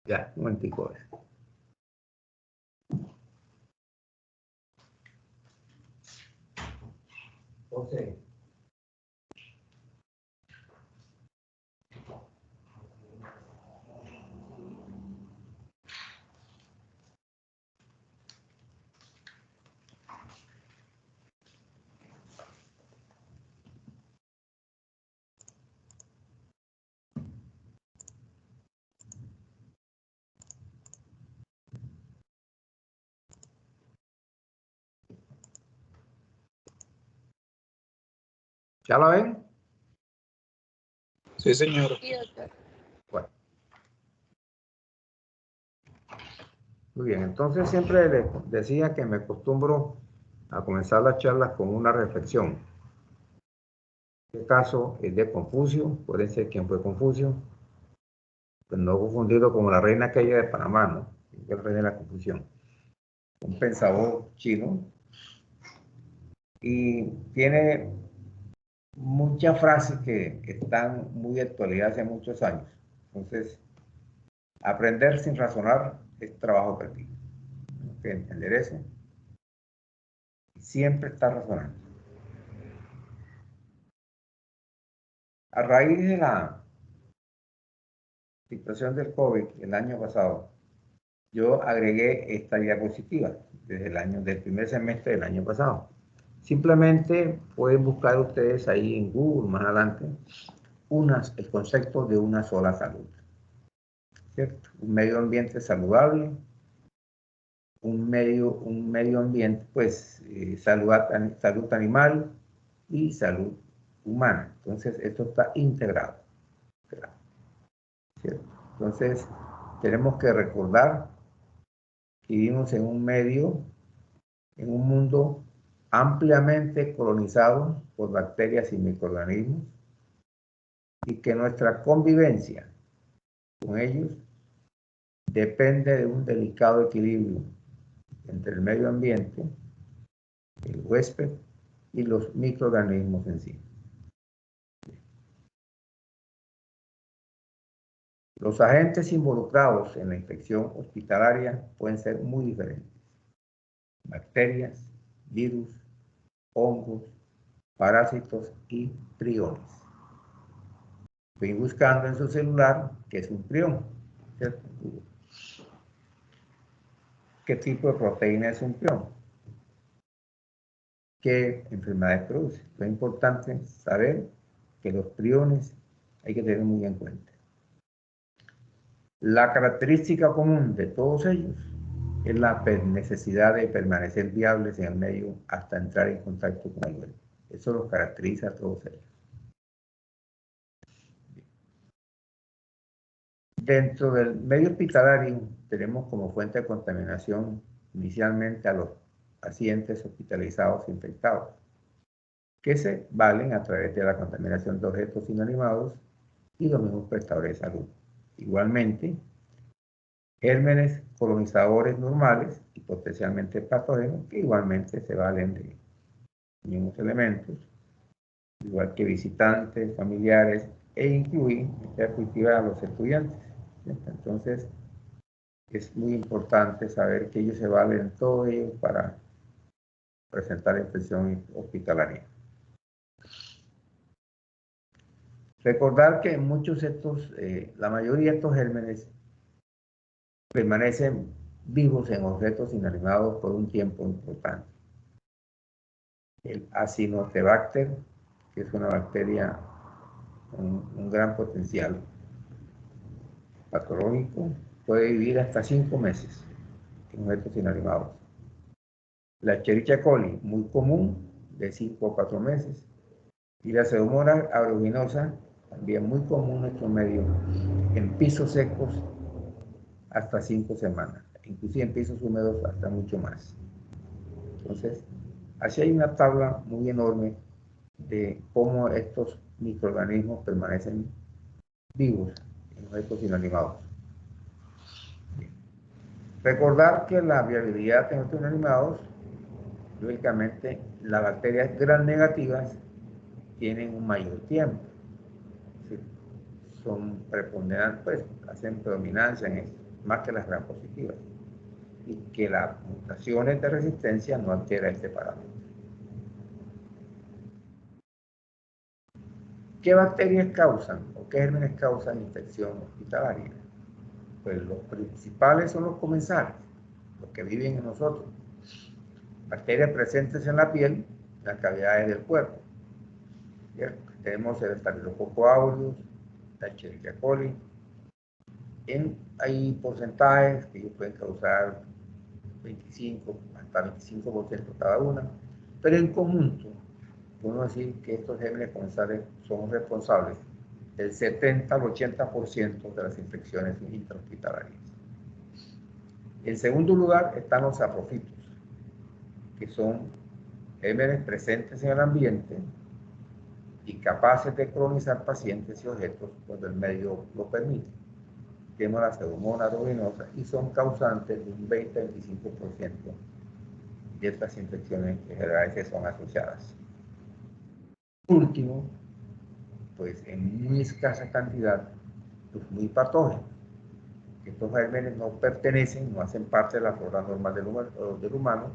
Ya, un momentico. José. ¿Ya la ven? Sí, señor. Sí, doctor. Bueno. Muy bien, entonces siempre les decía que me acostumbro a comenzar las charlas con una reflexión. En este caso es de Confucio, puede ser quién fue Confucio, pues no confundido como la reina aquella de Panamá, ¿no? El rey de la confusión. Un pensador chino y tiene muchas frases que están muy de actualidad hace muchos años. Entonces, aprender sin razonar es trabajo perdido. Que entender eso y siempre está razonando. A raíz de la situación del COVID el año pasado, yo agregué esta diapositiva del primer semestre del año pasado. Simplemente pueden buscar ustedes ahí en Google más adelante el concepto de una sola salud. ¿Cierto? Un medio ambiente saludable, un medio ambiente, pues, salud animal y salud humana. Entonces, esto está integrado. ¿Cierto? Entonces, tenemos que recordar que vivimos en un mundo ampliamente colonizado por bacterias y microorganismos y que nuestra convivencia con ellos depende de un delicado equilibrio entre el medio ambiente, el huésped y los microorganismos en sí. Los agentes involucrados en la infección hospitalaria pueden ser muy diferentes. Bacterias, virus, hongos, parásitos y priones. Estoy buscando en su celular qué es un prión, ¿cierto? ¿Qué tipo de proteína es un prión? ¿Qué enfermedades produce? Es importante saber que los priones hay que tener muy en cuenta. La característica común de todos ellos es la necesidad de permanecer viables en el medio hasta entrar en contacto con el huésped. Eso los caracteriza a todos ellos. Dentro del medio hospitalario tenemos como fuente de contaminación inicialmente a los pacientes hospitalizados infectados, que se valen a través de la contaminación de objetos inanimados y los mismos prestadores de salud. Igualmente, gérmenes colonizadores normales y potencialmente patógenos que igualmente se valen de mismos elementos, igual que visitantes, familiares e incluyen a los estudiantes. Entonces, es muy importante saber que ellos se valen todo ello para presentar infección hospitalaria. Recordar que muchos de estos, la mayoría de estos gérmenes permanecen vivos en objetos inanimados por un tiempo importante. El Acinetobacter, que es una bacteria con un gran potencial patológico, puede vivir hasta 5 meses en objetos inanimados. La Escherichia coli, muy común, de 5 a 4 meses. Y la Pseudomonas aeruginosa, también muy común en nuestro medio, en pisos secos hasta 5 semanas, inclusive en pisos húmedos hasta mucho más. Entonces, así hay una tabla muy enorme de cómo estos microorganismos permanecen vivos en objetos inanimados. Recordar que la viabilidad en objetos inanimados, lógicamente, las bacterias gram negativas tienen un mayor tiempo. son preponderantes, pues hacen predominancia en esto, más que las gram positivas. Y que las mutaciones de resistencia no alteran este parámetro. ¿Qué bacterias causan o qué gérmenes causan infección hospitalaria? Pues los principales son los comensales, los que viven en nosotros. Bacterias presentes en la piel, en las cavidades del cuerpo. ¿Cierto? Tenemos el Staphylococcus aureus, la Escherichia coli. Hay porcentajes que ellos pueden causar 25 hasta 25% cada una, pero en conjunto podemos decir que estos gérmenes comensales son responsables del 70 al 80% de las infecciones intrahospitalarias. En segundo lugar están los saprofitos, que son gérmenes presentes en el ambiente y capaces de colonizar pacientes y objetos cuando el medio lo permite. Tenemos la Pseudomonas aeruginosa y son causantes de un 20-25% de estas infecciones que generalmente son asociadas. Último, pues en muy escasa cantidad, pues muy patógenos. Estos gérmenes no pertenecen, no hacen parte de la flora normal del humano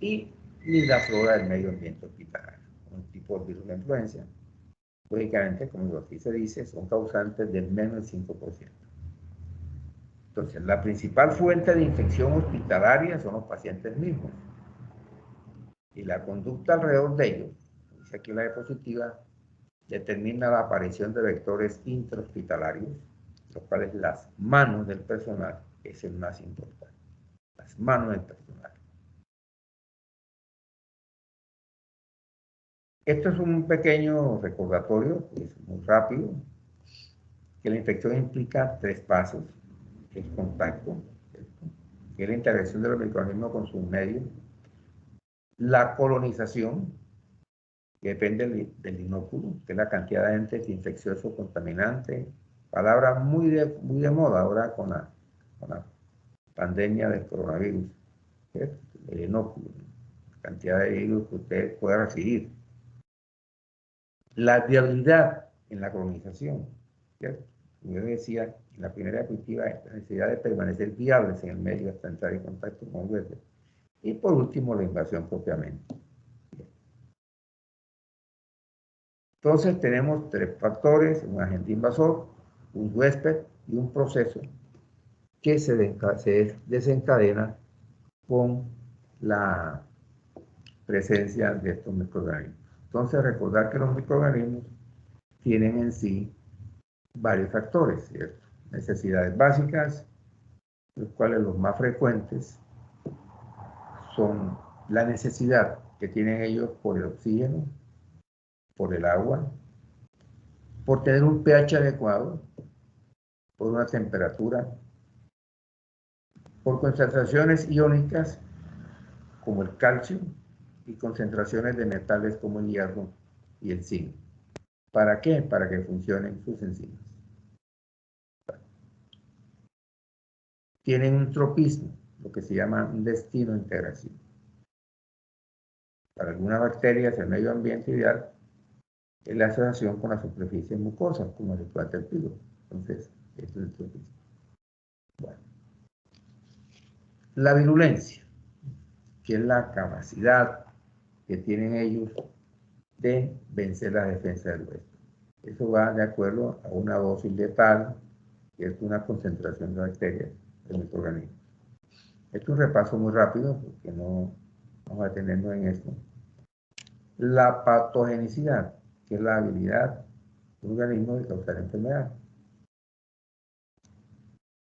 y ni la flora del medio ambiente hospitalario. Un tipo de virus de influencia, lógicamente, como aquí se dice, son causantes del menos del 5%. Entonces, la principal fuente de infección hospitalaria son los pacientes mismos. Y la conducta alrededor de ellos, dice aquí la diapositiva, determina la aparición de vectores intrahospitalarios, los cuales las manos del personal es el más importante. Las manos del personal. Esto es un pequeño recordatorio, que es muy rápido, que la infección implica 3 pasos: el contacto, que es la interacción de los microorganismos con su medio, la colonización, que depende del inóculo, que es la cantidad de agentes infecciosos contaminantes, palabra muy de moda ahora con la pandemia del coronavirus, ¿cierto? El inóculo, la cantidad de virus que usted pueda recibir. La viabilidad en la colonización, ¿cierto? Como yo decía, en la primera diapositiva, la necesidad de permanecer viables en el medio hasta entrar en contacto con el huésped. Y por último, la invasión propiamente. Entonces tenemos 3 factores: un agente invasor, un huésped y un proceso que se desencadena con la presencia de estos microorganismos. Entonces recordar que los microorganismos tienen en sí varios factores, ¿cierto? Necesidades básicas, los cuales los más frecuentes son la necesidad que tienen ellos por el oxígeno, por el agua, por tener un pH adecuado, por una temperatura, por concentraciones iónicas como el calcio y concentraciones de metales como el hierro y el zinc. ¿Para qué? Para que funcionen sus enzimas. Tienen un tropismo, lo que se llama un destino de integración. Para algunas bacterias, el medio ambiente ideal es la asociación con la superficie mucosa, como el pilo. Entonces, esto es el tropismo. Bueno. La virulencia, que es la capacidad que tienen ellos de vencer la defensa del huésped. Eso va de acuerdo a una dosis letal, que es una concentración de bacterias en nuestro organismo. Esto es un repaso muy rápido, porque no vamos a detenernos en esto. La patogenicidad, que es la habilidad del organismo de causar enfermedad.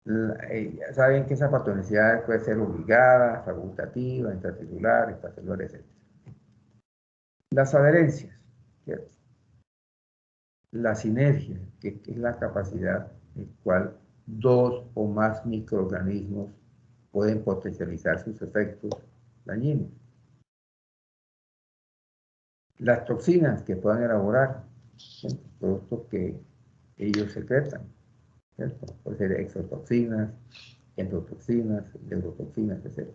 Ya saben que esa patogenicidad puede ser obligada, facultativa, intracelular, extracelular, etc. Las adherencias, ¿cierto? La sinergia, que es la capacidad en la cual 2 o más microorganismos pueden potencializar sus efectos dañinos. Las toxinas que puedan elaborar, productos que ellos secretan, ¿cierto? Puede ser exotoxinas, endotoxinas, neurotoxinas, etc.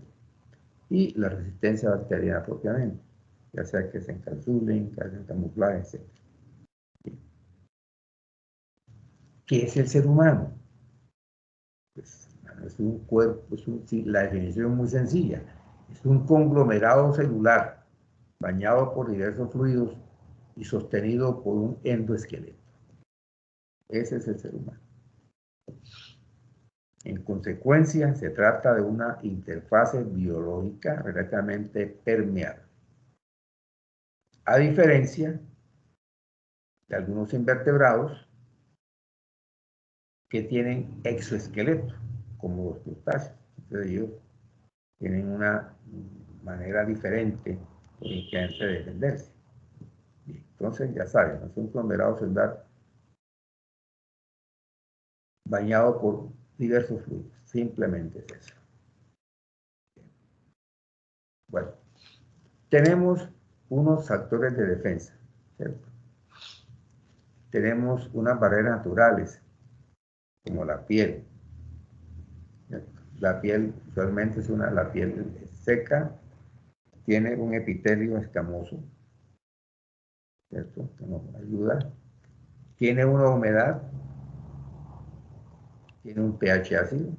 Y la resistencia bacteriana propiamente, ya sea que se encapsulen, que hacen camuflaje, etc. ¿Qué es el ser humano? Pues, es un cuerpo, la definición es muy sencilla. Es un conglomerado celular bañado por diversos fluidos y sostenido por un endoesqueleto. Ese es el ser humano. En consecuencia, se trata de una interfase biológica relativamente permeable. A diferencia de algunos invertebrados que tienen exoesqueleto, como los crustáceos. Entonces ellos tienen una manera diferente de defenderse. Entonces, ya saben, es un conglomerado celular bañado por diversos fluidos. Simplemente es eso. Bueno, tenemos unos factores de defensa, ¿cierto? Tenemos unas barreras naturales, como la piel. La piel usualmente es la piel seca, tiene un epitelio escamoso, ¿cierto? Que nos ayuda. Tiene una humedad, tiene un pH ácido,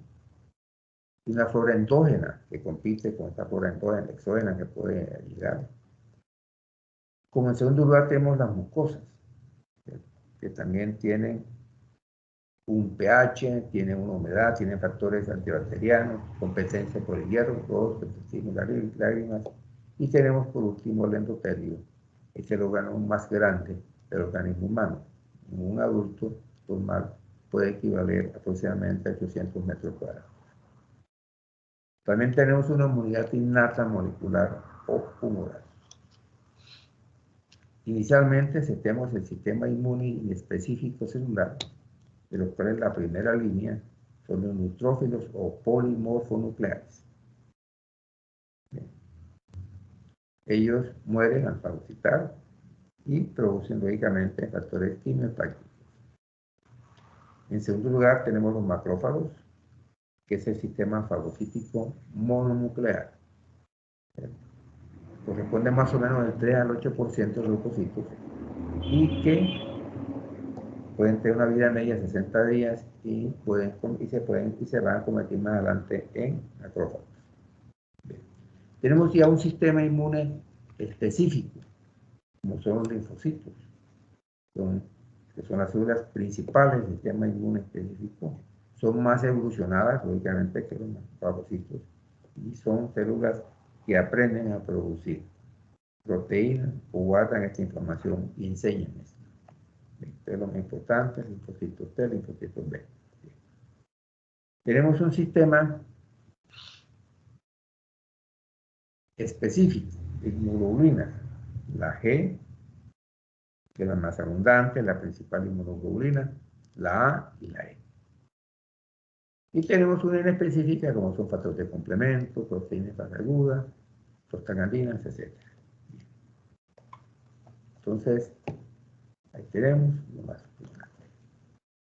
y una flora endógena que compite con esta flora endógena, exógena que puede llegar. Como en segundo lugar tenemos las mucosas, que también tienen un pH, tienen una humedad, tienen factores antibacterianos, competencia por el hierro, todos, lágrimas. Y tenemos por último el endotelio, es el órgano más grande del organismo humano. Un adulto normal puede equivaler aproximadamente a 800 metros cuadrados. También tenemos una inmunidad innata molecular o humoral. Inicialmente tenemos el sistema inmune específico celular, de los cuales la primera línea son los neutrófilos o polimorfonucleares. Ellos mueren al fagocitar y producen lógicamente factores quimiotácticos. En segundo lugar tenemos los macrófagos, que es el sistema fagocítico mononuclear. Corresponde más o menos del 3 al 8% de los leucocitos y que pueden tener una vida media de 60 días y se van a convertir más adelante en macrófagos. Bien. Tenemos ya un sistema inmune específico, como son los linfocitos, que son las células principales del sistema inmune específico. Son más evolucionadas, lógicamente, que los fagocitos, y son células que aprenden a producir proteínas o guardan esta información y enseñan esto. Esto es lo más importante, linfocitos T, linfocitos B. Tenemos un sistema específico de inmunoglobulinas, la G, que es la más abundante, la principal inmunoglobulina, la A y la E. Y tenemos una N específica, como son factores de complemento, proteínas agudas, prostaglandinas, etc. Entonces, ahí tenemos lo más importante.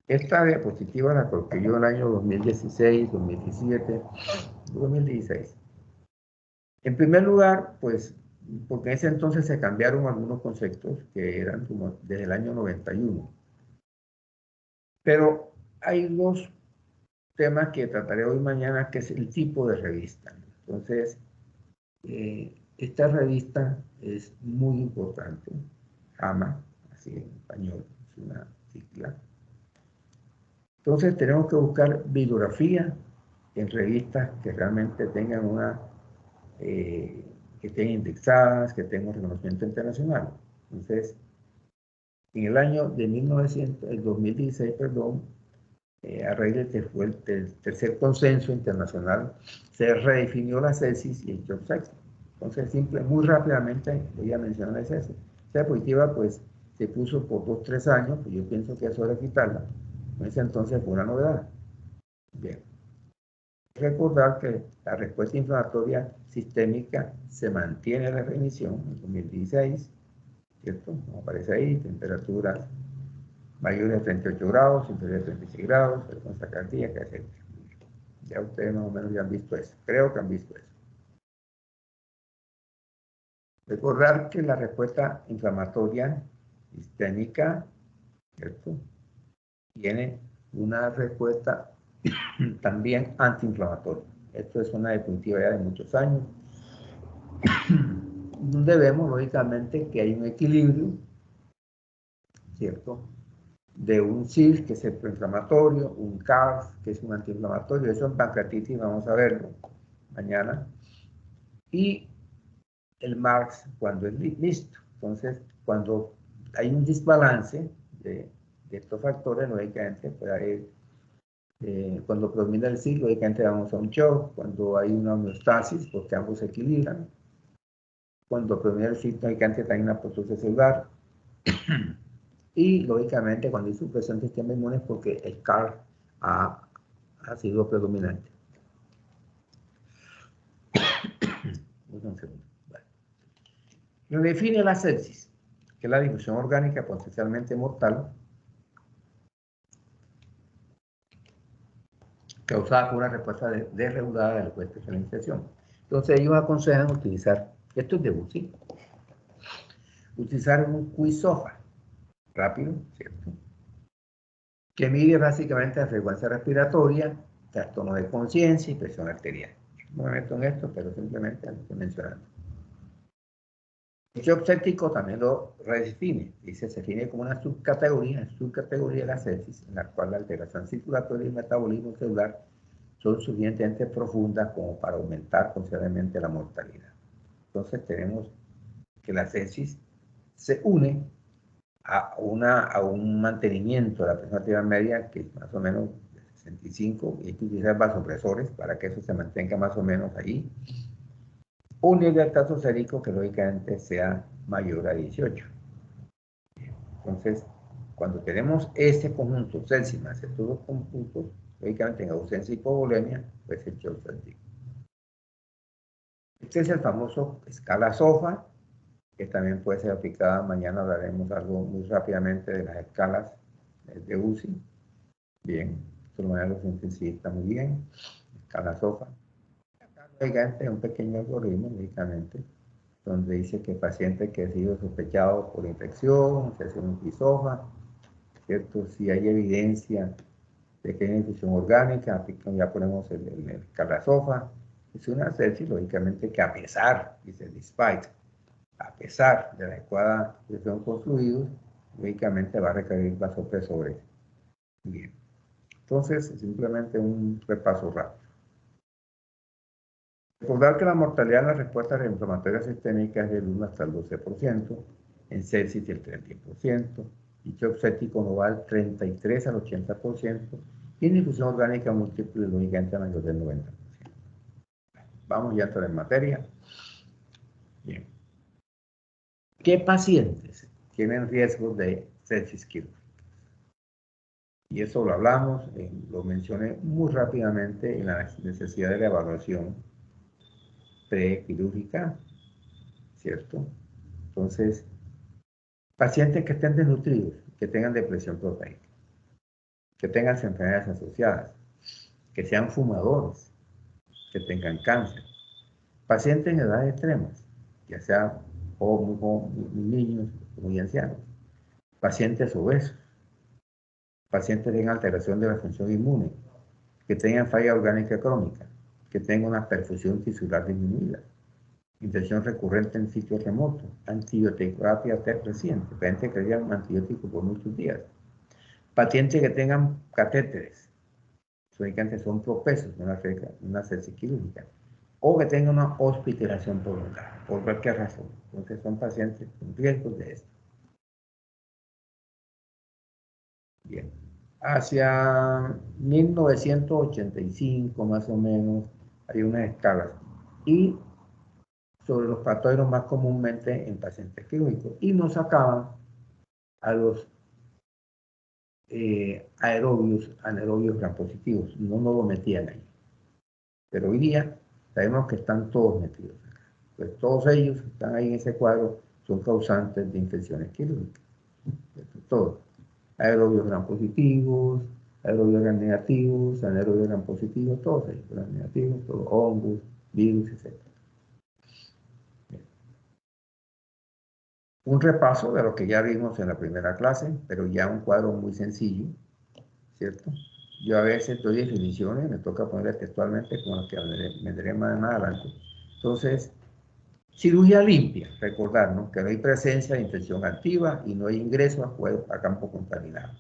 Esta diapositiva la coloqué yo en el año 2016, 2017, 2016. En primer lugar, pues, porque en ese entonces se cambiaron algunos conceptos que eran como desde el año 91. Pero hay dos temas que trataré hoy mañana, que es el tipo de revista. Entonces, esta revista es muy importante, JAMA, así en español, es una sigla. Entonces tenemos que buscar bibliografía en revistas que realmente tengan que estén indexadas, que tengan reconocimiento internacional. Entonces, en el año de 2016, perdón, a raíz del tercer consenso internacional, se redefinió la sepsis y el job sexo. Entonces, muy rápidamente voy a mencionar la sepsis. La diapositiva, pues, se puso por 2-3 años, pues yo pienso que es hora de quitarla. En ese entonces fue una novedad. Bien. Recordar que la respuesta inflamatoria sistémica se mantiene en la remisión en 2016, ¿cierto? Como aparece ahí, temperaturas mayores de 38 grados, inferiores de 36 grados, frecuencia cardíaca, etc. Ya ustedes más o menos ya han visto eso. Creo que han visto eso. Recordar que la respuesta inflamatoria sistémica, ¿cierto? tiene una respuesta también antiinflamatoria. Esto es una diapositiva ya de muchos años, donde vemos lógicamente que hay un equilibrio, ¿cierto? De un CIR, que es el proinflamatorio, un CARF, que es un antiinflamatorio, eso en pancreatitis vamos a verlo mañana, y el MARX cuando es listo. Entonces, cuando hay un desbalance de estos factores, lógicamente, pues cuando predomina el CIR, lógicamente vamos a un shock, cuando hay una homeostasis, porque ambos se equilibran, cuando predomina el CIR, lógicamente también una apoptosis celular, y lógicamente cuando hay supresión del sistema inmune es porque el CAR ha sido predominante. Un segundo. Vale. Lo define la sepsis, que es la difusión orgánica potencialmente mortal causada por una respuesta desregulada de la especialización. Entonces ellos aconsejan utilizar, esto es de UCI, utilizar un QI-SOFA rápido, ¿cierto? Que mide básicamente la frecuencia respiratoria, trastorno de conciencia y presión arterial. No me meto en esto, pero simplemente lo estoy mencionando. El shock séptico también lo redefine. Dice, se define como una subcategoría de la sepsis, en la cual la alteración circulatoria y el metabolismo celular son suficientemente profundas como para aumentar considerablemente la mortalidad. Entonces tenemos que la sepsis se une a un mantenimiento de la presión arterial media, que es más o menos de 65, y hay que utilizar vasopresores para que eso se mantenga más o menos ahí. Un nivel de alcance sérico que lógicamente sea mayor a 18. Entonces, cuando tenemos este conjunto, sepsis más estos dos conjuntos, lógicamente en ausencia de hipovolemia, pues el shock séptico. Este es el famoso escala SOFA, que también puede ser aplicada. Mañana hablaremos algo muy rápidamente de las escalas de UCI. Bien, de manera los intensivista muy bien. Escala SOFA. Lógicamente es un pequeño algoritmo, lógicamente, donde dice que el paciente que ha sido sospechado por infección, se hace un QI-SOFA, ¿cierto? Si hay evidencia de que hay una infección orgánica, ya ponemos el escala SOFA. Es una sepsis, lógicamente, que a pesar, dice despite, a pesar de la adecuada presión con fluidos, lógicamente va a requerir vasopresores. Bien. Entonces, simplemente un repaso rápido. Recordar que la mortalidad en las respuestas reinflamatorias sistémicas es del 1 hasta el 12%, en sepsis el 30%, y shock séptico no va al 33 al 80%, y en difusión orgánica múltiple, lógicamente mayor del 90%. Vamos ya a entrar en materia. Bien. ¿Qué pacientes tienen riesgo de sepsis quirúrgica? Y eso lo hablamos, lo mencioné muy rápidamente en la necesidad de la evaluación prequirúrgica, ¿cierto? Entonces, pacientes que estén desnutridos, que tengan depresión proteica, que tengan enfermedades asociadas, que sean fumadores, que tengan cáncer, pacientes en edades extremas, ya sea niños, muy ancianos, pacientes obesos, pacientes que tengan alteración de la función inmune, que tengan falla orgánica crónica, que tengan una perfusión tisular disminuida, infección recurrente en sitios remotos, antibioterapia reciente, pacientes que llevan antibióticos por muchos días, pacientes que tengan catéteres, que son propensos a una sepsis quirúrgica, o que tengan una hospitalización prolongada, por cualquier razón. Entonces son pacientes con riesgos de esto. Bien. Hacia 1985 más o menos hay unas escalas y sobre los patógenos más comúnmente en pacientes quirúrgicos y nos sacaban a los anaerobios gram positivos, no nos lo metían ahí. Pero hoy día sabemos que están todos metidos acá. Pues todos ellos que están ahí en ese cuadro son causantes de infecciones quirúrgicas. Todos. Aerobios gram positivos, aerobios gram negativos, anaerobios gram positivos, todos ellos, gram negativos, todos hongos, virus, etc. Un repaso de lo que ya vimos en la primera clase, pero ya un cuadro muy sencillo, ¿cierto? Yo a veces doy definiciones, me toca ponerlas textualmente con las que vendré más adelante. Entonces, cirugía limpia, recordar, ¿no? Que no hay presencia de infección activa y no hay ingreso a campo contaminado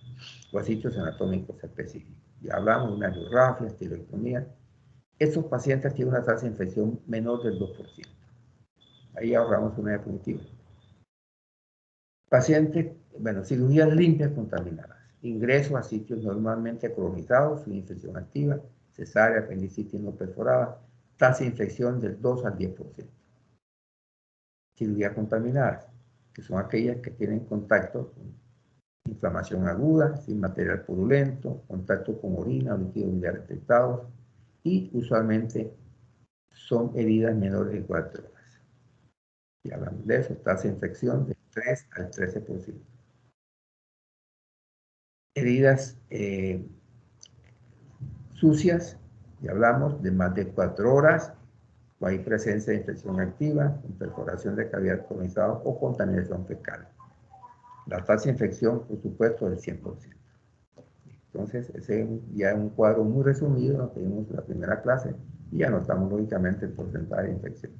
o a sitios anatómicos específicos. Ya hablamos de una angiografía, esterectomía. Estos pacientes tienen una tasa de infección menor del 2%. Ahí ahorramos una definitiva. Pacientes, bueno, cirugías limpias contaminadas. Ingreso a sitios normalmente colonizados sin infección activa, cesárea, apendicitis no perforada, tasa de infección del 2 al 10%. Cirugías contaminadas, que son aquellas que tienen contacto con inflamación aguda, sin material purulento, contacto con orina o líquidos biliares detectados y usualmente son heridas menores de 4 horas. Y hablamos de eso, tasa de infección del 3 al 13%. Heridas sucias, y hablamos de más de 4 horas, o hay presencia de infección activa, con perforación de cavidad colonizada o contaminación fecal. La tasa de infección, por supuesto, es del 100%. Entonces, ese ya es un cuadro muy resumido, lo que vimos en la primera clase, y anotamos lógicamente el porcentaje de infección.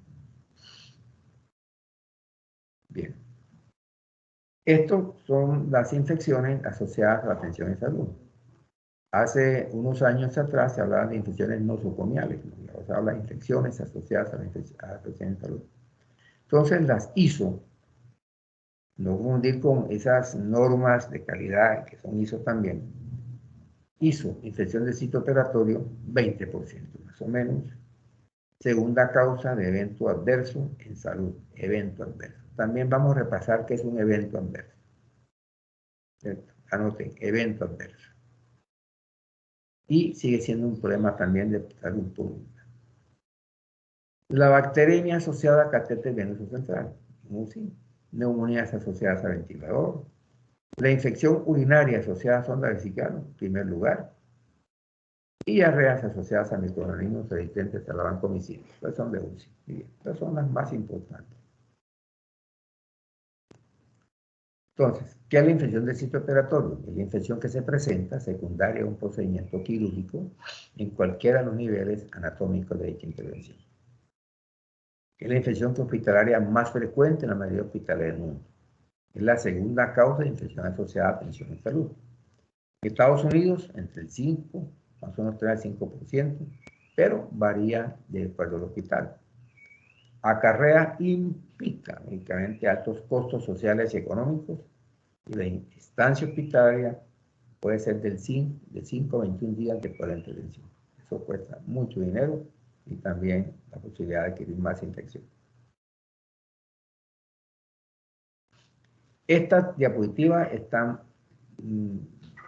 Bien. Estas son las infecciones asociadas a la atención en salud. Hace unos años atrás se hablaba de infecciones nosocomiales, ¿no? Ahora se habla de infecciones asociadas a la atención en salud. Entonces, las ISO, no confundir con esas normas de calidad que son ISO también. ISO, infección del sitio operatorio, 20% más o menos. Segunda causa de evento adverso en salud, evento adverso. También vamos a repasar qué es un evento adverso. Anoten, evento adverso. Y sigue siendo un problema también de salud pública. La bacteremia asociada a catéter venoso central, UCI, neumonías asociadas a ventilador, la infección urinaria asociada a sonda vesical, en primer lugar, y diarreas asociadas a microorganismos resistentes a la vancomicina. Estas son de UCI. Estas son las más importantes. Entonces, ¿qué es la infección del sitio operatorio? Es la infección que se presenta secundaria a un procedimiento quirúrgico en cualquiera de los niveles anatómicos de dicha intervención. Es la infección hospitalaria más frecuente en la mayoría de hospitales del mundo. Es la segunda causa de infección asociada a atención en salud. En Estados Unidos, entre el 5, más o menos 3 al 5%, pero varía de acuerdo al hospital. Acarrea implica únicamente altos costos sociales y económicos, y la estancia hospitalaria puede ser de 5 a 21 días después de la intervención. Eso cuesta mucho dinero y también la posibilidad de adquirir más infección. Estas diapositivas están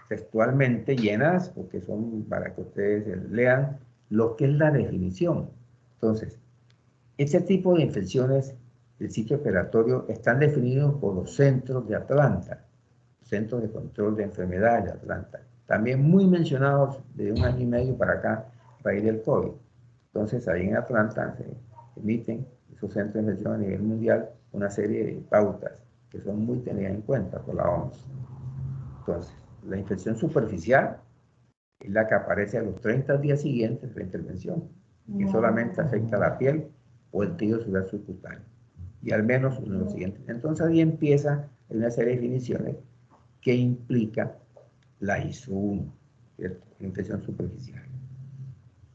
textualmente llenas, porque son para que ustedes lean lo que es la definición. Entonces, este tipo de infecciones del sitio operatorio están definidos por los centros de Atlanta, Centros de Control de Enfermedades de Atlanta, también muy mencionados de un año y medio para acá, a raíz del COVID. Entonces, ahí en Atlanta se emiten esos centros de infección a nivel mundial una serie de pautas que son muy tenidas en cuenta por la OMS. Entonces, la infección superficial es la que aparece a los 30 días siguientes de la intervención, que solamente afecta a la piel o el tejido celular subcutáneo, y al menos uno de los siguientes. Entonces ahí empieza una serie de definiciones que implica la ISO-1, ¿cierto? La infección superficial,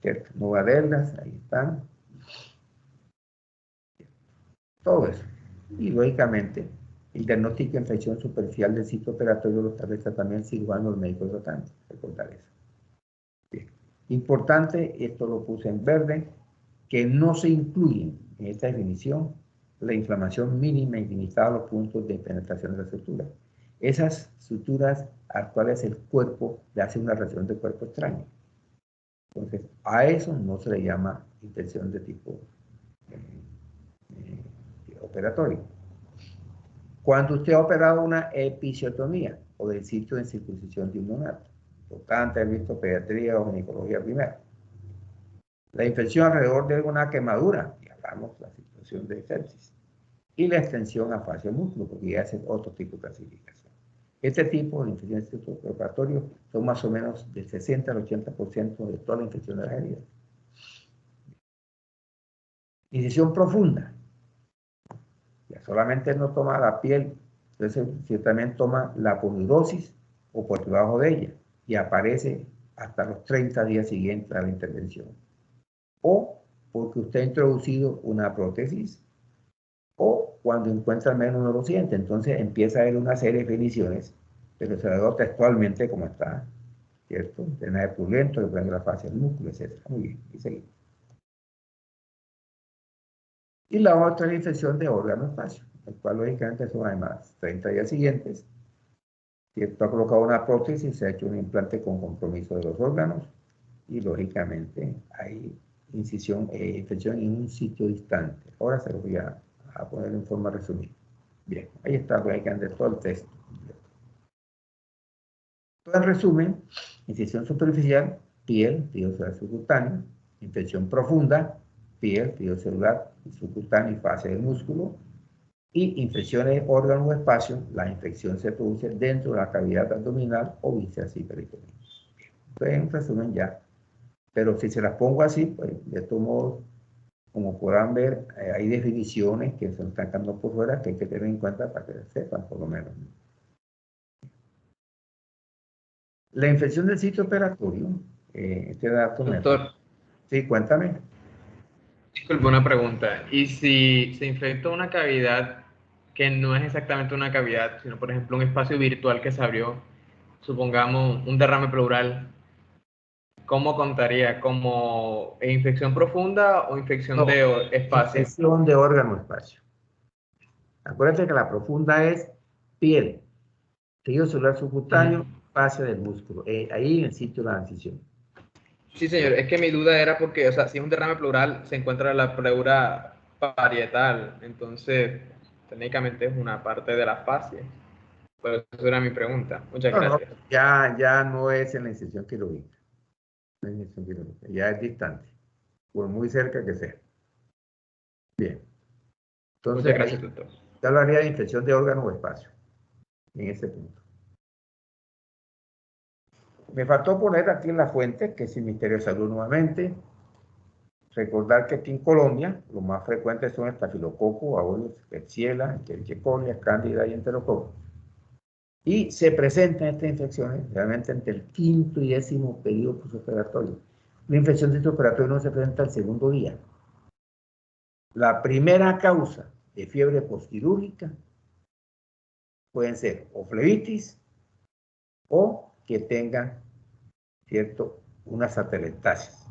¿cierto? No va a verlas, ahí están. Todo eso. Y lógicamente, el diagnóstico de infección superficial del sitio operatorio lo establece también el cirujano o el médico tratante. Recordar eso. Bien. Importante, esto lo puse en verde, que no se incluyen en esta definición la inflamación mínima y limitada a los puntos de penetración de la sutura. Esas suturas a las cuales el cuerpo le hace una reacción de cuerpo extraño. Entonces, a eso no se le llama infección de tipo operatorio. Cuando usted ha operado una episiotomía o del sitio de circuncisión de un neonato, importante haber visto pediatría o ginecología primero. La infección alrededor de alguna quemadura, y hablamos de la situación de sepsis, y la extensión a fascio músculo, porque ya es otro tipo de clasificación. Este tipo de infección del sitio preparatorio son más o menos del 60 al 80% de toda la infección de las heridas. Incisión profunda. Ya solamente no toma la piel, entonces si también toma la aponeurosis o por debajo de ella y aparece hasta los 30 días siguientes a la intervención. O porque usted ha introducido una prótesis o cuando encuentra al menos uno lo siente. Entonces empieza a haber una serie de definiciones, pero se lo textualmente como está, ¿cierto? Drenaje purulento, que prende la fascia del músculo, etc. Muy bien, y seguimos. Y la otra es la infección de órgano-espacio, el cual lógicamente son además 30 días siguientes. ¿Cierto? Ha colocado una prótesis, se ha hecho un implante con compromiso de los órganos y lógicamente hay incisión, infección en un sitio distante. Ahora se lo voy a poner en forma resumida. Bien, ahí está lógicamente todo el texto. En resumen, infección superficial, piel, tejido celular subcutáneo, infección profunda, piel, tejido celular subcutáneo y fase del músculo, y infecciones de órganos o espacio, la infección se produce dentro de la cavidad abdominal o vísceras y peritoneal. Entonces, en resumen ya, pero si se las pongo así, pues de todos modos, como podrán ver, hay definiciones que se están quedando por fuera que hay que tener en cuenta para que sepan, por lo menos. La infección del sitio operatorio, este dato me... Doctor, Sí, cuéntame. disculpe una pregunta. ¿Y si se infecta una cavidad que no es exactamente una cavidad, sino por ejemplo un espacio virtual que se abrió, supongamos un derrame pleural, cómo contaría? ¿Como infección profunda o infección No, de espacio? infección de órgano espacio. Acuérdate que la profunda es piel, tejido celular subcutáneo, Ujú. fase del músculo. Ahí en el sitio de la incisión. Sí, señor. Es que mi duda era porque, o sea, si es un derrame pleural, se encuentra la pleura parietal. Entonces, técnicamente es una parte de la fascia. Pero eso era mi pregunta. Muchas No, no, gracias. ya no es en la incisión quirúrgica. No es en la incisión quirúrgica, ya es distante, por muy cerca que sea. Bien, Muchas entonces ahí gracias, doctor. ya hablaría de infección de órgano o espacio, en ese punto. Me faltó poner aquí en la fuente, que es el Ministerio de Salud nuevamente. Recordar que aquí en Colombia los más frecuentes son estafilococo, aureus, klebsiella, escherichia coli, cándida y enterococo. Y se presentan estas infecciones realmente entre el quinto y décimo periodo postoperatorio. La infección de operatorio no se presenta el segundo día. La primera causa de fiebre postquirúrgica pueden ser o flebitis o que tengan, ¿cierto?, unas atelectasias,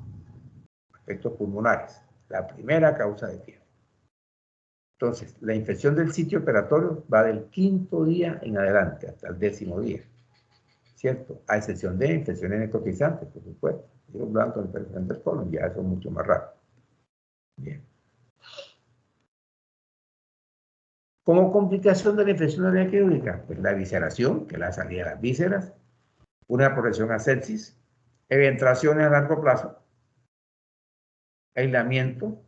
efectos pulmonares. La primera causa de fiebre. Entonces, la infección del sitio operatorio va del quinto día en adelante hasta el décimo día, ¿cierto? A excepción de infecciones necrotizantes, por supuesto. Los blancos del perfil del colon, ya eso es mucho más raro. Bien. Como complicación de la infección de la vía quirúrgica, pues la visceración, que es la salida de las vísceras, una progresión a sepsis, eventuaciones a largo plazo, aislamiento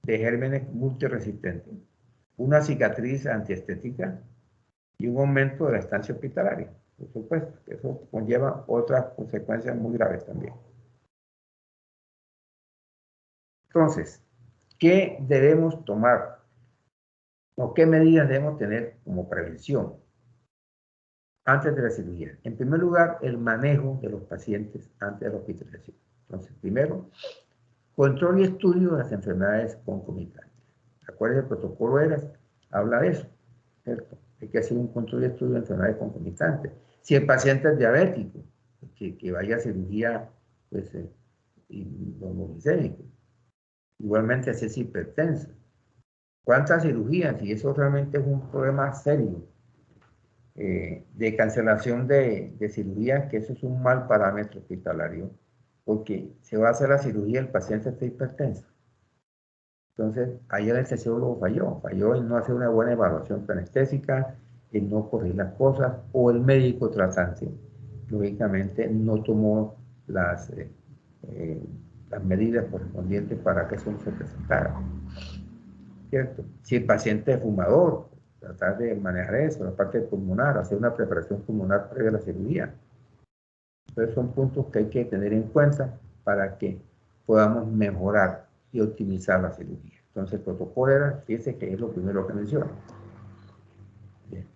de gérmenes multiresistentes, una cicatriz antiestética y un aumento de la estancia hospitalaria. Por supuesto, eso conlleva otras consecuencias muy graves también. Entonces, ¿qué debemos tomar o qué medidas debemos tener como prevención antes de la cirugía? En primer lugar, el manejo de los pacientes antes de la hospitalización. Entonces, primero, control y estudio de las enfermedades concomitantes. Acuérdense, el protocolo ERAS habla de eso, ¿cierto? Hay que hacer un control y estudio de enfermedades concomitantes. Si el paciente es diabético, que vaya a cirugía, pues, hemoglicémico. Igualmente, si es hipertenso. ¿Cuántas cirugías? Y eso realmente es un problema serio de cancelación de cirugías, que eso es un mal parámetro hospitalario, porque se va a hacer la cirugía, el paciente está hipertenso. Entonces, ahí el anestesiólogo falló en no hacer una buena evaluación anestésica, en no corregir las cosas, o el médico tratante, lógicamente, no tomó las medidas correspondientes para que eso no se presentara, ¿cierto? Si el paciente es fumador, tratar de manejar eso, la parte pulmonar, hacer una preparación pulmonar previa a la cirugía. Entonces son puntos que hay que tener en cuenta para que podamos mejorar y optimizar la cirugía. Entonces el protocolo era, fíjense que es lo primero que menciono. Bien.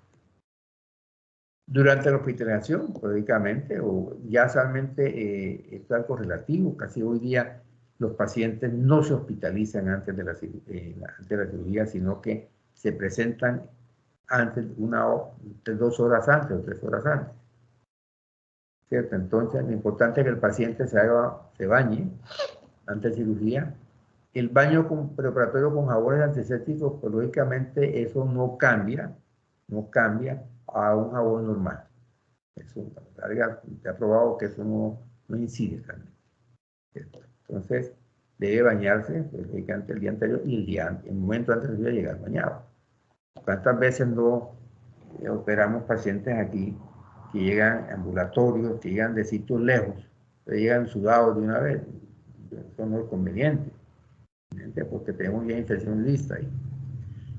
Durante la hospitalización, lógicamente, o ya solamente esto es algo relativo, casi hoy día los pacientes no se hospitalizan antes de la cirugía, sino que se presentan antes, 2 horas antes o 3 horas antes. ¿Cierto? Entonces, lo importante es que el paciente se bañe antes de cirugía. El baño preparatorio con jabones antisépticos, pues lógicamente eso no cambia a un jabón normal. Eso, se ha probado que eso no incide también. ¿Cierto? Entonces, debe bañarse lógicamente el día anterior y el momento antes de llegar bañado. ¿Cuántas veces no operamos pacientes aquí que llegan ambulatorios, que llegan de sitios lejos, que llegan sudados de una vez? Eso no es conveniente, porque tenemos ya infección lista ahí.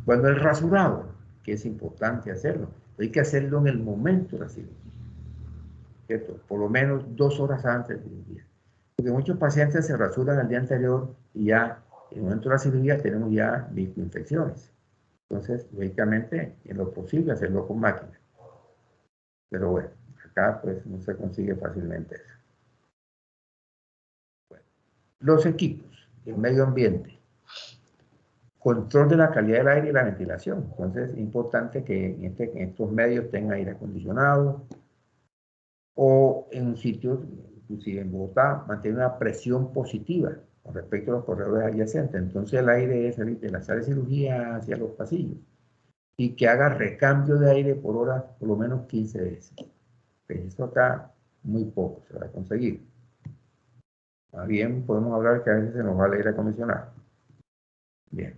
Cuando el rasurado, que es importante hacerlo, hay que hacerlo en el momento de la cirugía, ¿cierto? Por lo menos 2 horas antes de la cirugía. Porque muchos pacientes se rasuran el día anterior y ya en el momento de la cirugía tenemos ya microinfecciones. Entonces, lógicamente, en lo posible hacerlo con máquina. Pero bueno, acá pues no se consigue fácilmente eso. Bueno, los equipos, el medio ambiente, control de la calidad del aire y la ventilación. Entonces es importante que en estos medios tenga aire acondicionado o en un sitio, inclusive en Bogotá, mantener una presión positiva con respecto a los corredores adyacentes. Entonces el aire debe salir de la sala de cirugía hacia los pasillos y que haga recambio de aire por hora por lo menos 15 veces. Pues eso acá muy poco se va a conseguir. Más bien podemos hablar que a veces se nos va el aire acondicionado. Bien.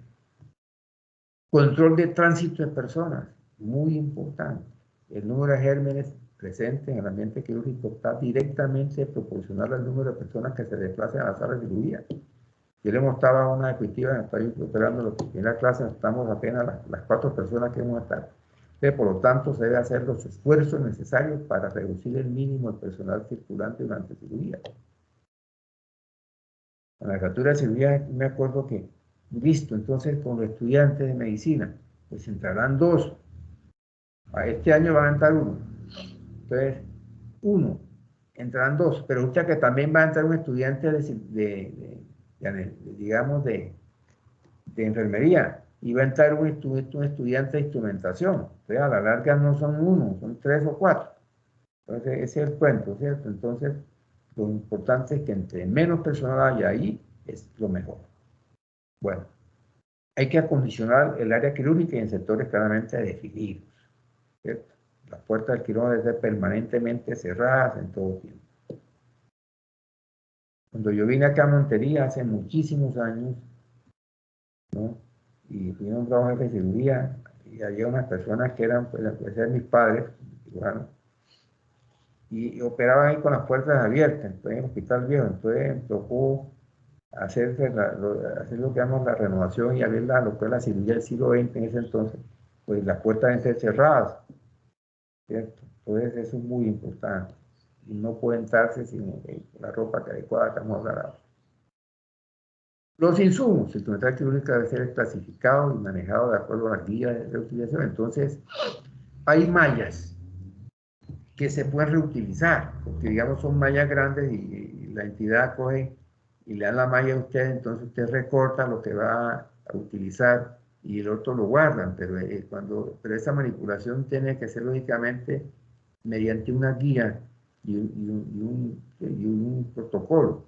Control de tránsito de personas, muy importante. El número de gérmenes presentes en el ambiente quirúrgico está directamente proporcional al número de personas que se desplazan a la sala de cirugía. Yo le mostraba a una diapositiva, estoy operando la primera clase, estamos apenas las 4 personas que vamos a estar. Por lo tanto, se debe hacer los esfuerzos necesarios para reducir el mínimo de personal circulante durante la cirugía. En la jefatura de cirugía me acuerdo que, listo, entonces con los estudiantes de medicina, pues entrarán 2. A este año van a entrar 1. Entonces, 1, entrarán 2, pero usted que también va a entrar un estudiante digamos, de enfermería, y va a entrar un estudiante de instrumentación. Entonces, a la larga no son 1, son 3 o 4. Entonces, ese es el cuento, ¿cierto? Entonces, lo importante es que entre menos personal haya ahí, es lo mejor. Bueno, hay que acondicionar el área quirúrgica y en sectores claramente definidos, ¿cierto? Las puertas del quirófano deben ser permanentemente cerradas en todo tiempo. Cuando yo vine acá a Montería hace muchísimos años, ¿no? Y fui nombrado jefe de cirugía, y había unas personas que eran, pues ser mis padres, cirujanos, y operaban ahí con las puertas abiertas, entonces en el hospital viejo. Entonces me tocó hacer lo que llamamos la renovación y abrir lo que es la cirugía del siglo XX en ese entonces, pues las puertas deben ser cerradas, ¿cierto? Entonces eso es muy importante. Y no puede entrarse sin la ropa adecuada que vamos a hablar ahora. Los insumos, el instrumental quirúrgico debe ser clasificado y manejado de acuerdo a las guías de utilización. Entonces, hay mallas que se pueden reutilizar, porque digamos son mallas grandes y la entidad coge y le dan la malla a usted, entonces usted recorta lo que va a utilizar y el otro lo guardan, pero esa manipulación tiene que ser lógicamente mediante una guía y un protocolo,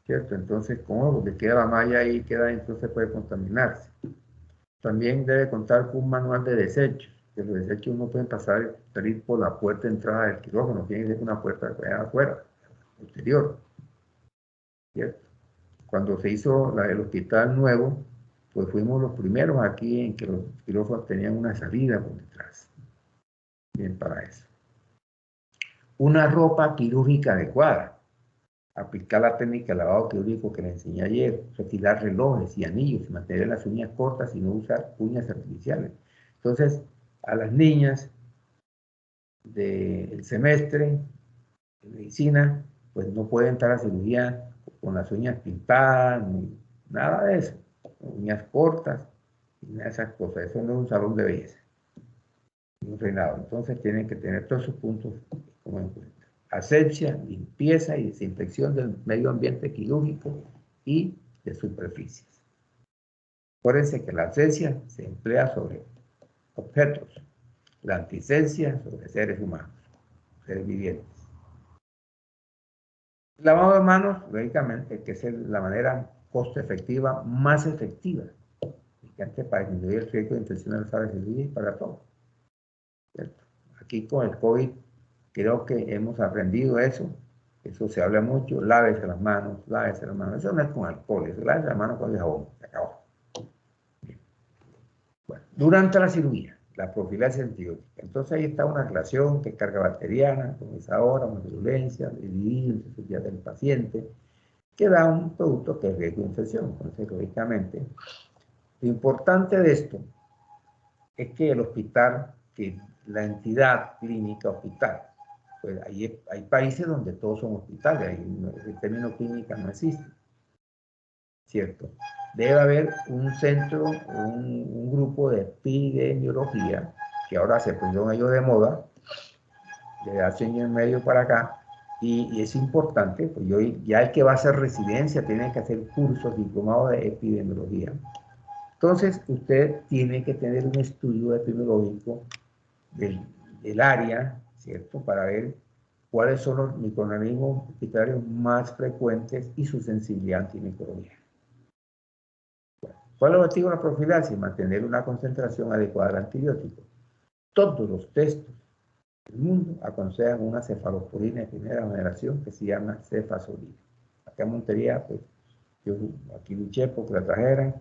¿cierto? Entonces, ¿cómo? Porque queda la malla ahí, entonces puede contaminarse. También debe contar con un manual de desechos, que los desechos no pueden salir por la puerta de entrada del quirófano, tiene que ser una puerta afuera, exterior, ¿cierto? Cuando se hizo el hospital nuevo, pues fuimos los primeros aquí en que los quirófanos tenían una salida por detrás. Bien, para eso. Una ropa quirúrgica adecuada. Aplicar la técnica de lavado quirúrgico que les enseñé ayer. Retirar relojes y anillos y mantener las uñas cortas y no usar uñas artificiales. Entonces, a las niñas del semestre de medicina, pues no pueden entrar a cirugía con las uñas pintadas, ni nada de eso, uñas cortas, y nada de esas cosas. Eso no es un salón de belleza, ni un reinado. Entonces tienen que tener todos sus puntos como en cuenta. Asepsia, limpieza y desinfección del medio ambiente quirúrgico y de superficies. Acuérdense que la asepsia se emplea sobre objetos, la antisepsia sobre seres humanos, seres vivientes. El lavado de manos, lógicamente, que es la manera costo efectiva más efectiva para disminuir el riesgo de infección de las aves y para todos. ¿Cierto? Aquí con el COVID creo que hemos aprendido eso. Eso se habla mucho, lávese las manos, lávese las manos. Eso no es con alcohol, eso lávese las manos con el jabón, se acabó. Bien. Bueno, durante la cirugía, la profilaxis antibiótica. Entonces ahí está una relación que es carga bacteriana, atomizadora, virulencia, dividir del paciente, que da un producto que es riesgo de infección. Entonces, lógicamente, lo importante de esto es que el hospital, que la entidad clínica hospital, pues hay países donde todos son hospitales, ahí el término clínica no existe, ¿cierto? Debe haber un centro, un grupo de epidemiología, que ahora se pusieron ellos de moda, desde hace año y medio para acá, y es importante, pues ya el que va a hacer residencia tiene que hacer cursos diplomados de epidemiología. Entonces, usted tiene que tener un estudio epidemiológico del área, ¿cierto? Para ver cuáles son los microorganismos hospitalarios más frecuentes y su sensibilidad antimicrobiana. ¿Cuál es el objetivo de la profilaxis? Mantener una concentración adecuada de antibióticos. Todos los textos del mundo aconsejan una cefalosporina de primera generación que se llama cefazolina. Acá en Montería, pues, yo aquí luché porque la trajeran.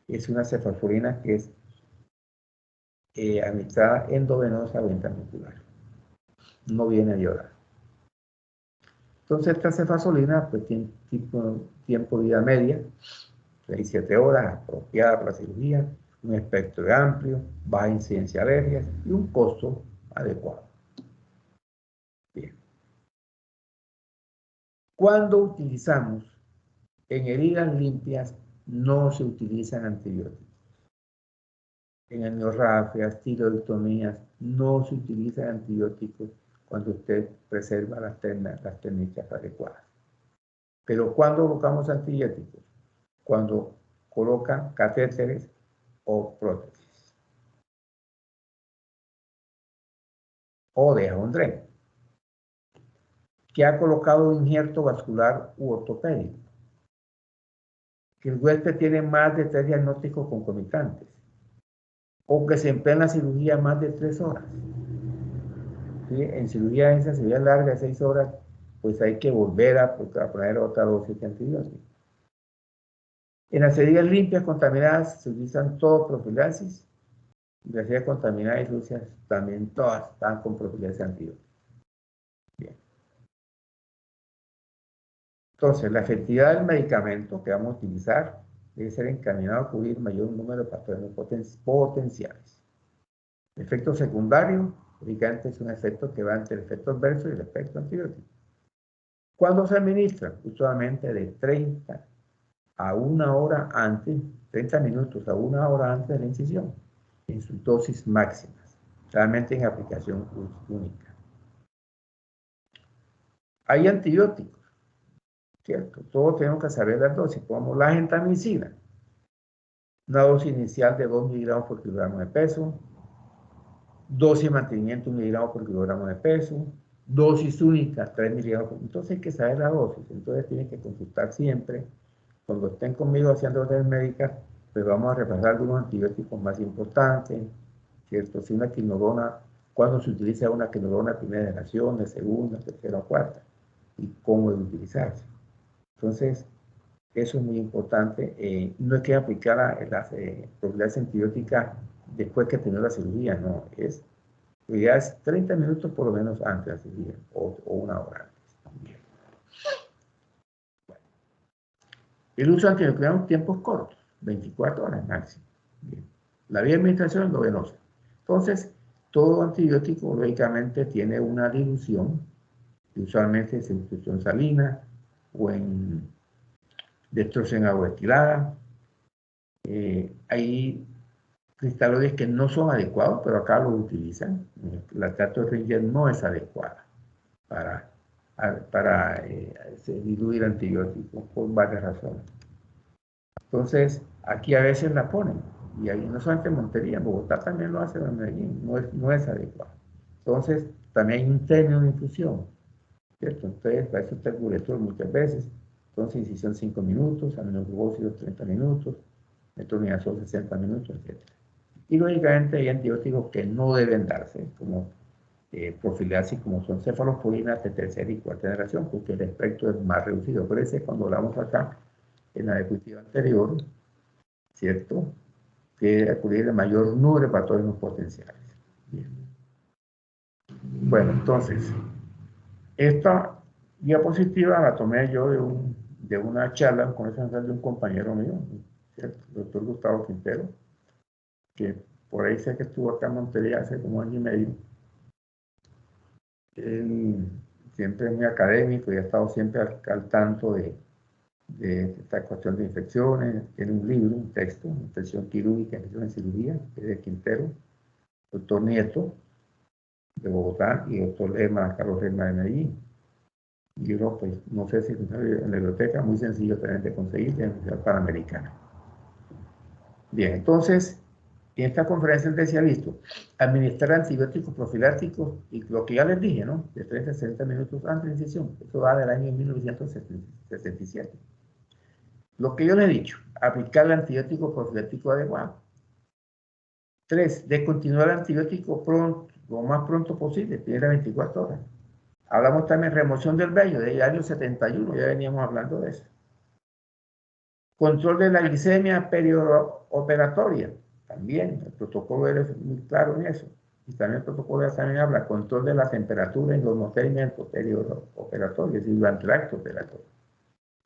Es una cefalforina que es administrada endovenosa o intramuscular. No viene a llorar. Entonces esta cefazolina pues, tiene tiempo de vida media, 6-7 horas, apropiada para la cirugía, un espectro amplio, baja incidencia de alergias y un costo adecuado. Bien. Cuando utilizamos en heridas limpias, no se utilizan antibióticos. En hemorragias, tiroidectomías, no se utilizan antibióticos cuando usted preserva las técnicas adecuadas. Pero ¿cuándo colocamos antibióticos? Cuando colocan catéteres o prótesis. O deja un dren. Que ha colocado un injerto vascular u ortopédico. Que el huésped tiene más de 3 diagnósticos concomitantes. O que se emplea en la cirugía más de 3 horas. ¿Sí? En cirugía esa cirugía larga de 6 horas, pues hay que volver a poner otra dosis de antibióticos. En las heridas limpias contaminadas se utilizan todo profilaxis. Y las heridas contaminadas y sucias también todas están con profilaxis antibiótica. Bien. Entonces, la efectividad del medicamento que vamos a utilizar debe ser encaminado a cubrir mayor número de patógenos potenciales. El efecto secundario, únicamente es un efecto que va entre el efecto adverso y el efecto antibiótico. ¿Cuándo se administra? Usualmente de 30 a 1 hora antes, 30 minutos a 1 hora antes de la incisión, en sus dosis máximas, realmente en aplicación única. Hay antibióticos, ¿cierto? Todos tenemos que saber las dosis, como la gentamicina, una dosis inicial de 2 miligramos por kilogramo de peso, dosis de mantenimiento 1 miligramo por kilogramo de peso, dosis única 3 miligramos por... Entonces hay que saber la dosis, entonces tienen que consultar siempre. Cuando estén conmigo haciendo órdenes médicas, pues vamos a repasar algunos antibióticos más importantes, ¿cierto? Si una quinolona, cuándo se utiliza una quinolona de primera generación, de segunda, tercera o cuarta, y cómo debe utilizarse. Entonces, eso es muy importante. No es que aplicar la profilaxis antibiótica después que terminó la cirugía, no, ya es 30 minutos por lo menos antes de la cirugía, o 1 hora antes. Bueno. El uso de antibióticos en tiempos cortos, 24 horas máximo. Bien. La vía de administración endovenosa. Entonces, todo antibiótico, lógicamente, tiene una dilución, que usualmente es en solución salina o en dextrosa en agua destilada. Hay cristaloides que no son adecuados, pero acá lo utilizan. El lactato de Ringer no es adecuada para diluir antibióticos por varias razones. Entonces, aquí a veces la ponen, y ahí no solamente en Montería, en Bogotá también lo hacen en Medellín, no es adecuado. Entonces, también hay un término de infusión, ¿cierto? Entonces, para eso está el Buletor muchas veces. Entonces, incisión 5 minutos, aminoglucósidos 30 minutos, metronidazol 60 minutos, etc. Y lógicamente hay antibióticos que no deben darse, como profilaxis, como son cefalosporinas de tercera y cuarta generación, porque el espectro es más reducido. Por eso cuando hablamos acá, en la diapositiva anterior, ¿cierto? Que acudir el mayor número de patógenos potenciales. Bien. Bueno, entonces, esta diapositiva la tomé yo de una charla con de un compañero mío, ¿cierto? El doctor Gustavo Quintero, que por ahí sé que estuvo acá en Montería hace como año y medio. Él siempre es muy académico y ha estado siempre al tanto de esta cuestión de infecciones. Tiene un libro, un texto, infección quirúrgica, infección en cirugía, que es de Quintero, doctor Nieto, de Bogotá, y doctor Lema, Carlos Lema de Medellín. Un libro, pues, no sé si en la biblioteca, muy sencillo también de conseguir, de la Universidad Panamericana. Bien, entonces, en esta conferencia él decía, listo, administrar antibióticos profilácticos, y lo que ya les dije, ¿no? De 30 a 60 minutos antes de incisión. Eso va del año 1967. Lo que yo le he dicho, aplicar el antibiótico profiláctico adecuado. 3, descontinuar el antibiótico pronto, lo más pronto posible, primera 24 horas. Hablamos también de remoción del vello, del año 71, ya veníamos hablando de eso. Control de la glicemia perioperatoria, también el protocolo es muy claro en eso. Y también el protocolo también habla control de la temperatura en los procedimientos perioperatorios, es decir, durante el acto operatorio.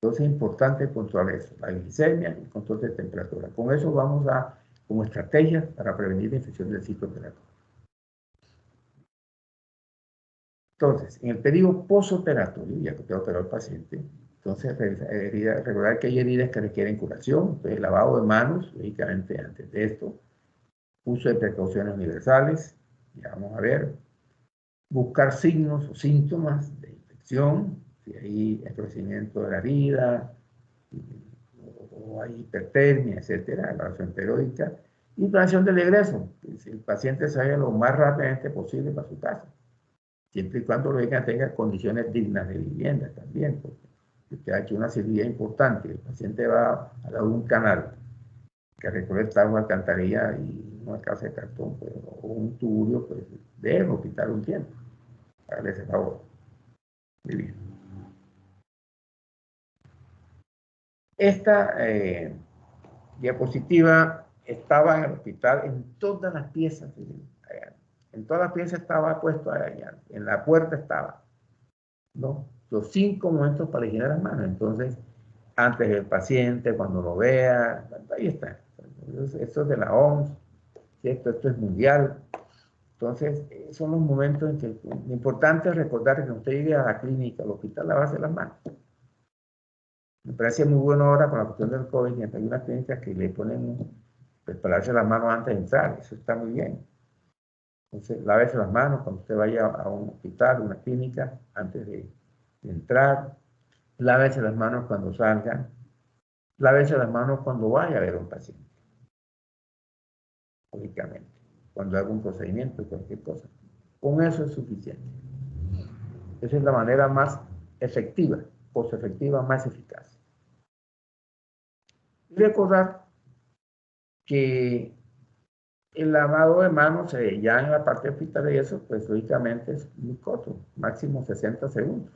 Entonces es importante controlar eso, la glicemia y el control de temperatura. Con eso vamos a, como estrategia para prevenir la infección del ciclo operatorio. Entonces, en el periodo postoperatorio, ya que te operó el paciente, entonces recordar que hay heridas que requieren curación, entonces lavado de manos, lógicamente antes de esto, uso de precauciones universales, ya vamos a ver, buscar signos o síntomas de infección, si hay enrojecimiento de la herida, o hay hipertermia, etcétera, evaluación periódica, y planeación del egreso, si el paciente salga lo más rápidamente posible para su casa, siempre y cuando tenga condiciones dignas de vivienda también, porque usted ha hecho una cirugía importante, el paciente va a la de un canal que recolecta agua alcantarilla y una casa de cartón, pues, o un tubo, pues déjelo quitar un tiempo, hágale ese favor. Muy bien. Esta diapositiva estaba en el hospital en todas las piezas, en todas las piezas estaba puesto allá, en la puerta estaba, ¿no? Los 5 momentos para higiene de las manos. Entonces, antes del paciente, cuando lo vea, ahí está. Entonces, esto es de la OMS, ¿cierto? Esto es mundial. Entonces, son los momentos en que lo importante es recordar que cuando usted llegue a la clínica, al hospital, lavarse las manos. Me parece muy bueno ahora con la cuestión del COVID, y hay unas clínicas que le ponen, pues, para lavarse las manos antes de entrar. Eso está muy bien. Entonces, lávese las manos cuando usted vaya a un hospital, una clínica, antes de entrar. Lávese las manos cuando salga. Lávese las manos cuando vaya a ver a un paciente. Lógicamente, cuando haga un procedimiento, cualquier cosa. Con eso es suficiente. Esa es la manera más efectiva, post-efectiva, más eficaz. Y recordar que el lavado de manos, ya en la parte hospitalaria y eso, pues lógicamente es muy corto, máximo 60 segundos.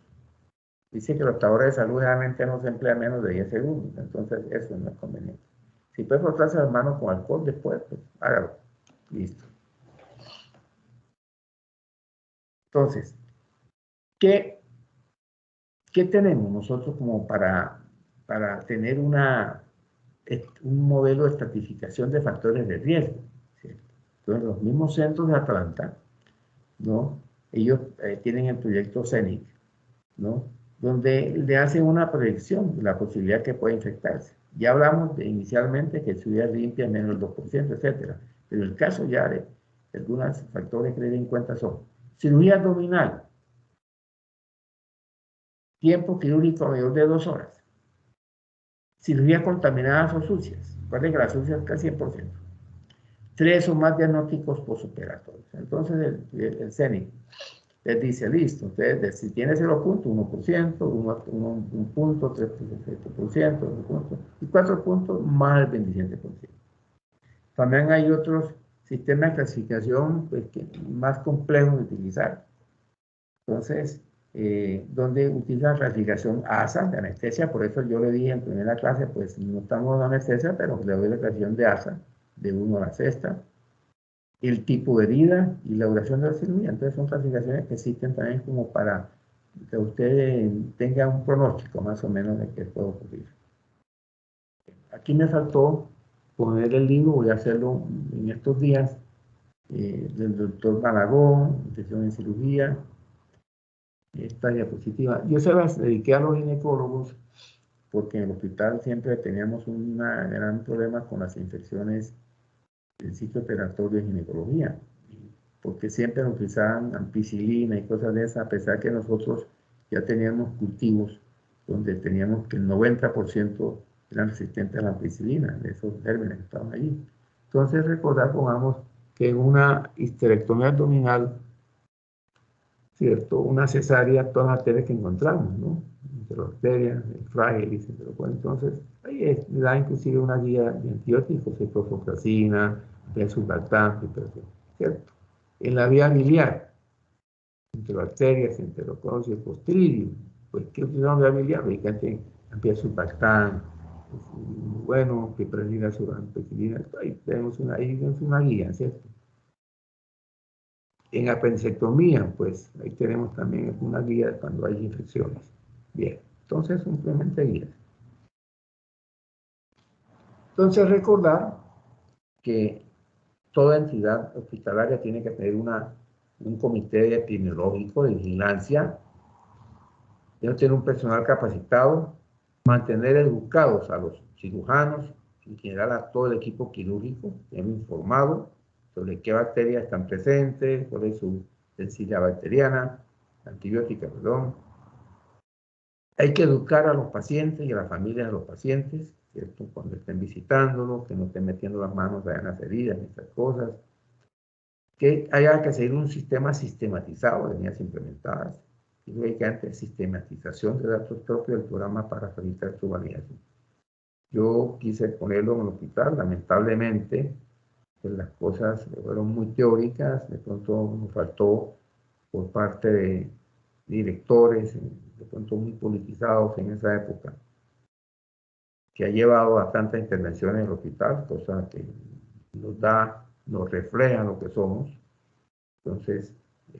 Dice que los trabajadores de salud realmente no se emplea menos de 10 segundos, entonces eso no es conveniente. Si puede frotarse las manos con alcohol después, pues hágalo. Listo. Entonces, ¿qué tenemos nosotros como para tener un modelo de estratificación de factores de riesgo? ¿Cierto? Entonces, los mismos centros de Atlanta, ¿no? Ellos tienen el proyecto CENIC, ¿no? Donde le hacen una proyección de la posibilidad que puede infectarse. Ya hablamos inicialmente que ciudad limpia menos el 2%, etcétera. Pero el caso ya de algunos factores que tener en cuenta son cirugía abdominal, tiempo quirúrgico mayor de 2 horas, cirugías contaminadas o sucias, ¿cuál es que las sucias casi 100%? 3 o más diagnósticos postoperatorios. Entonces el CENIC les dice, listo, ustedes si tiene 0.1%, 1 punto, 3%, 1 punto, y 4 puntos más el 27%. También hay otros sistemas de clasificación pues, más complejos de utilizar. Entonces, donde utiliza la clasificación ASA de anestesia, por eso yo le dije en primera clase, pues no estamos en anestesia, pero le doy la clasificación de ASA, de 1 a la sexta, el tipo de herida y la duración de la cirugía. Entonces son clasificaciones que existen también como para que usted tenga un pronóstico más o menos de qué puede ocurrir. Aquí me faltó poner el libro, voy a hacerlo en estos días, del doctor Malagón, infección en cirugía, esta diapositiva. Yo se las dediqué a los ginecólogos porque en el hospital siempre teníamos un gran problema con las infecciones del ciclo operatorio de ginecología, porque siempre utilizaban ampicilina y cosas de esas, a pesar que nosotros ya teníamos cultivos donde teníamos que el 90% eran resistentes a la ampicilina, de esos gérmenes que estaban allí. Entonces recordar, pongamos, que en una histerectomía abdominal, ¿cierto? Una cesárea, todas las arterias que encontramos, ¿no? Enterobacterias, el frágilis, entonces ahí da inclusive una guía de antibióticos, ciprofloxacina, desulbactante, ¿cierto? En la vía biliar, enterobacterias, enterococcus, clostridium, pues ¿qué utilizamos en la vía biliar? Medicante antidesulbactante, bueno, piperina, surampicilina, ahí tenemos una guía, ¿cierto? En apendicectomía, pues ahí tenemos también una guía cuando hay infecciones. Bien, entonces simplemente guías. Entonces recordar que toda entidad hospitalaria tiene que tener un comité epidemiológico de vigilancia, debe tener un personal capacitado, mantener educados a los cirujanos, en general a todo el equipo quirúrgico, bien informado sobre qué bacterias están presentes, cuál es su densidad bacteriana, antibiótica, perdón. Hay que educar a los pacientes y a las familias de los pacientes, ¿cierto? Cuando estén visitándolos, que no estén metiendo las manos en las heridas, en estas cosas. Que haya que seguir un sistema sistematizado de líneas implementadas. Y lógicamente, sistematización de datos propios del programa para facilitar su validación. Yo quise ponerlo en el hospital, lamentablemente, pues las cosas fueron muy teóricas, de pronto nos faltó por parte de directores, de pronto muy politizados en esa época, que ha llevado a tantas intervenciones en el hospital, cosa que nos refleja lo que somos. Entonces,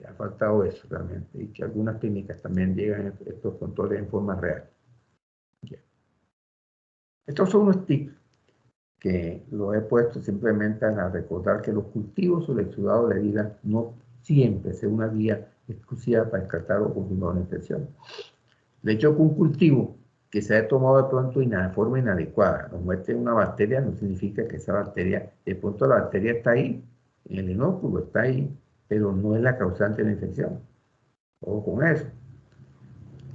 ha faltado eso realmente, y que algunas clínicas también llegan a estos controles en forma real. Yeah. Estos son unos tips que los he puesto simplemente a recordar que los cultivos sobre el exudado de herida no siempre son una guía exclusiva para descartar o confirmar una infección. De hecho, que un cultivo que se haya tomado de pronto de forma inadecuada nos muestre una bacteria, no significa que esa bacteria, de pronto la bacteria está ahí, en el inóculo está ahí, pero no es la causante de la infección. Ojo con eso.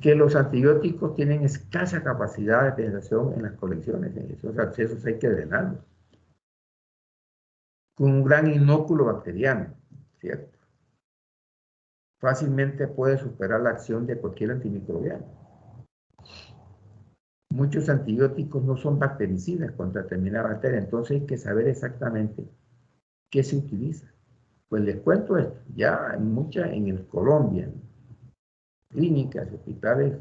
Que los antibióticos tienen escasa capacidad de penetración en las colecciones, en esos accesos hay que drenarlos. Con un gran inóculo bacteriano, ¿cierto? Fácilmente puede superar la acción de cualquier antimicrobiano. Muchos antibióticos no son bactericidas contra determinada bacteria, entonces hay que saber exactamente qué se utiliza. Pues les cuento esto, ya en Colombia, clínicas, hospitales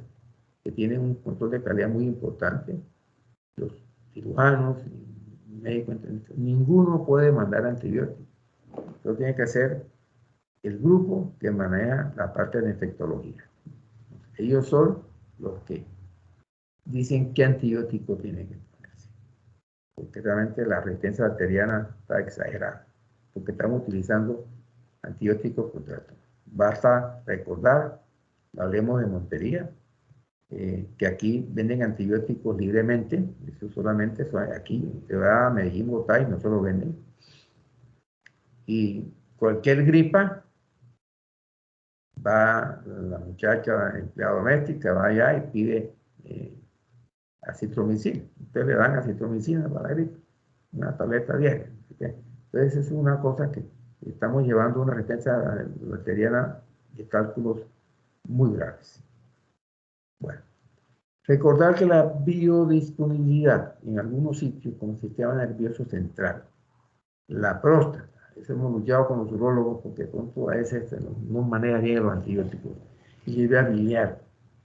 que tienen un control de calidad muy importante, los cirujanos, médicos, ninguno puede mandar antibióticos. Lo tiene que hacer el grupo que maneja la parte de infectología. Ellos son los que dicen qué antibiótico tiene que ponerse, porque realmente la resistencia bacteriana está exagerada. porque estamos utilizando antibióticos contra esto. Basta recordar, hablemos de Montería, que aquí venden antibióticos libremente, eso solamente aquí, te va a Medellín, Bogotá, y no se lo venden. Y cualquier gripa, va la muchacha, empleada doméstica, va allá y pide acitromicina. Ustedes le dan acitromicina para la gripe, una tableta diaria. Entonces es una cosa que estamos llevando una resistencia bacteriana de cálculos muy graves. Bueno, recordar que la biodisponibilidad en algunos sitios como el sistema nervioso central, la próstata, eso hemos luchado con los urólogos porque pronto a veces no maneja bien los antibióticos, y la vía biliar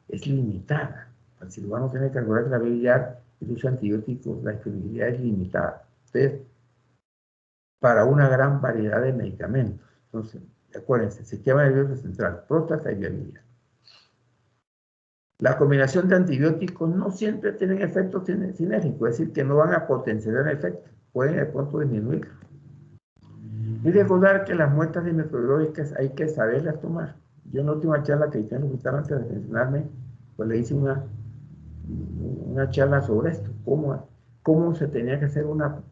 es limitada. El cirujano tiene que recordar que la vía biliar, el uso de antibióticos, la disponibilidad es limitada. Entonces, para una gran variedad de medicamentos. Entonces, acuérdense, sistema nervioso central, próstata y vía biliar. La combinación de antibióticos no siempre tienen efectos sinérgicos, es decir, que no van a potenciar el efecto, pueden de pronto disminuirlo. Y recordar que las muestras de microbiológicas hay que saberlas tomar. Yo en la última charla que hice en el hospital antes de pensionarme, pues le hice una charla sobre esto, cómo se tenía que hacer una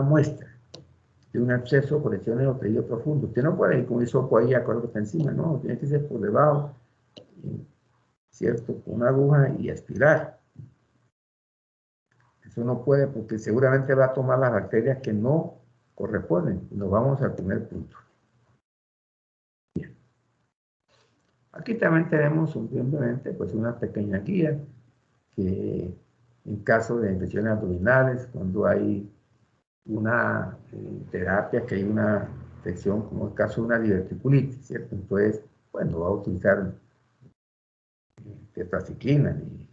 muestra de un absceso por lesiones o tejido profundo. Usted no puede ir con un hisopo ahí a acuerdo que está encima, no, tiene que ser por debajo, ¿cierto? Con una aguja y aspirar. Eso no puede porque seguramente va a tomar las bacterias que no corresponden. Y nos vamos al primer punto. Bien. Aquí también tenemos simplemente pues una pequeña guía que en caso de infecciones abdominales, cuando hay una terapia, que hay una infección como el caso de una diverticulitis, ¿cierto? Entonces, bueno, va a utilizar tetraciclina ni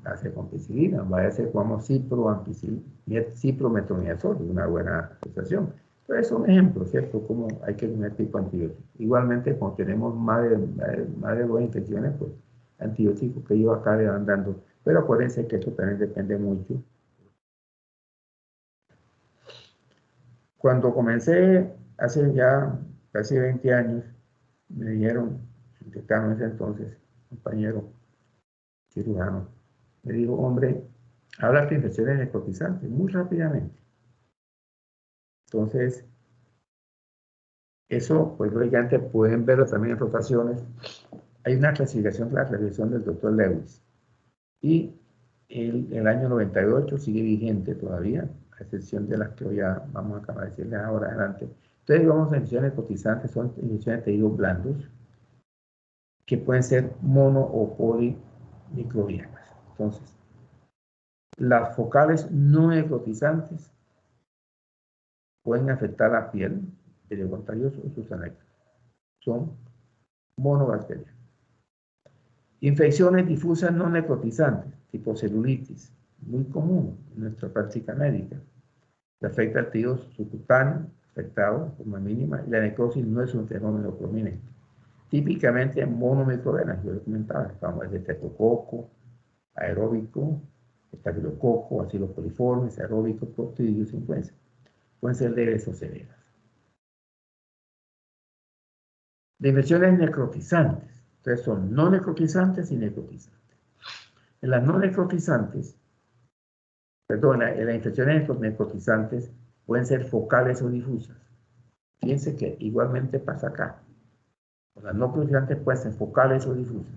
hace con ampicilina, va a hacer como ciprometronidazol, una buena asociación. Entonces son ejemplos, ¿cierto? Como hay que tener tipo de antibióticos. Igualmente, cuando tenemos más de 2 infecciones, pues antibióticos que ellos acá le van dando. Pero acuérdense que esto también depende mucho. Cuando comencé, hace ya casi 20 años, me dijeron, el decano en ese entonces, compañero cirujano, me dijo, hombre, habla de infecciones necrotizantes muy rápidamente. Entonces, eso, pues lógicamente pueden verlo también en rotaciones. Hay una clasificación, la clasificación del doctor Lewis. Y el año 98 sigue vigente todavía, a excepción de las que hoy ya vamos a acabar de decirles ahora adelante. Entonces, vamos a infecciones necrotizantes, son infecciones de tejidos blandos, que pueden ser mono o polimicrobianas. Entonces, las focales no necrotizantes pueden afectar la piel, el contagioso y sus anexos. Son monobacterianas. Infecciones difusas no necrotizantes, tipo celulitis, muy común en nuestra práctica médica. Que afecta al tejido subcutáneo, afectado de forma mínima, y la necrosis no es un fenómeno prominente. Típicamente monomicrobianas, yo les comentaba, vamos desde tetrococo, aeróbico, estafilococo, acilos coliformes, aeróbico, clostridium influenza. Pueden ser leves o severas. De infecciones necrotizantes. Entonces son no necrotizantes y necrotizantes. En las no necrotizantes, perdón, en las infecciones necrotizantes pueden ser focales o difusas. Fíjense que igualmente pasa acá. Las no necrotizantes pueden ser focales o difusas.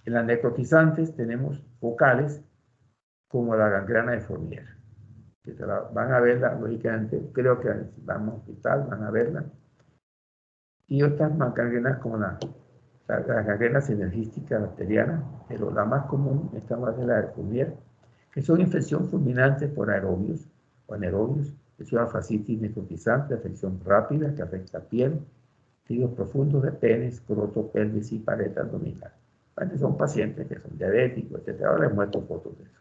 En las necrotizantes tenemos focales como la gangrena de Fournier. Que van a verla, lógicamente, creo que vamos al hospital, van a verla. Y otras gangrenas como la gangrena sinergística bacteriana, pero la más común está más de la de Fournier, que son infección fulminante por aerobios o anaerobios, que se llama fascitis necrotizante, afección rápida que afecta piel, tejidos profundos de pene, escroto, pelvis y pared abdominal. Son pacientes que son diabéticos, etc. Ahora les muestro fotos de eso.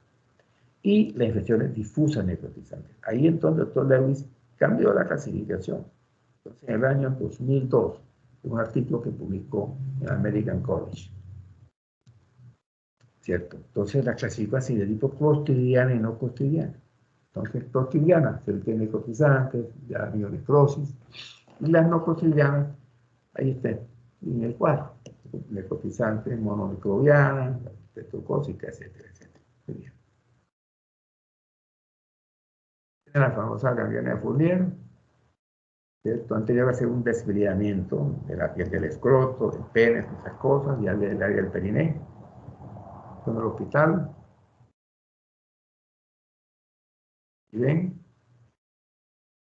Y las infecciones difusas necrotizantes. Ahí entonces el doctor Lewis cambió la clasificación. Entonces, en el año 2002, un artículo que publicó en American College. ¿Cierto? Entonces la clasifica así de tipo clostridiana y no clostridiana. Entonces, cotidianas, se tiene necrotizantes, ya mionecrosis, y las no cotidianas, ahí está, en el cuadro, necrotizantes, monomicrobianas, tetrocócicas, etcétera, etcétera. Muy bien. La famosa gangrena de Fournier, ¿cierto? Anterior a hacer un desbridamiento de la piel del escroto, del pene, esas cosas, ya del área del periné, con el hospital. ¿Y ven?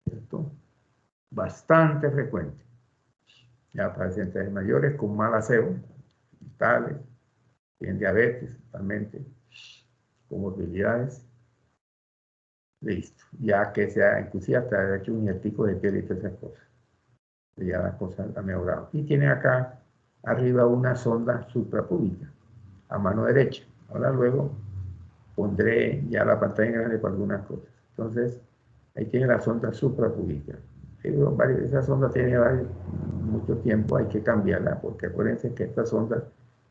¿Cierto? Bastante frecuente. Ya pacientes mayores con mal aseo, hospitales, tienen diabetes, totalmente, comorbilidades. Listo. Ya que sea, inclusive hasta hecho un diagnóstico de piel y todas esas cosas. Ya las cosas han mejorado. Y tiene acá arriba una sonda suprapúbica a mano derecha. Ahora luego pondré ya la pantalla grande para algunas cosas. Entonces, ahí tiene la sonda suprapúbica. Esa sonda tiene mucho tiempo, hay que cambiarla, porque acuérdense que estas sondas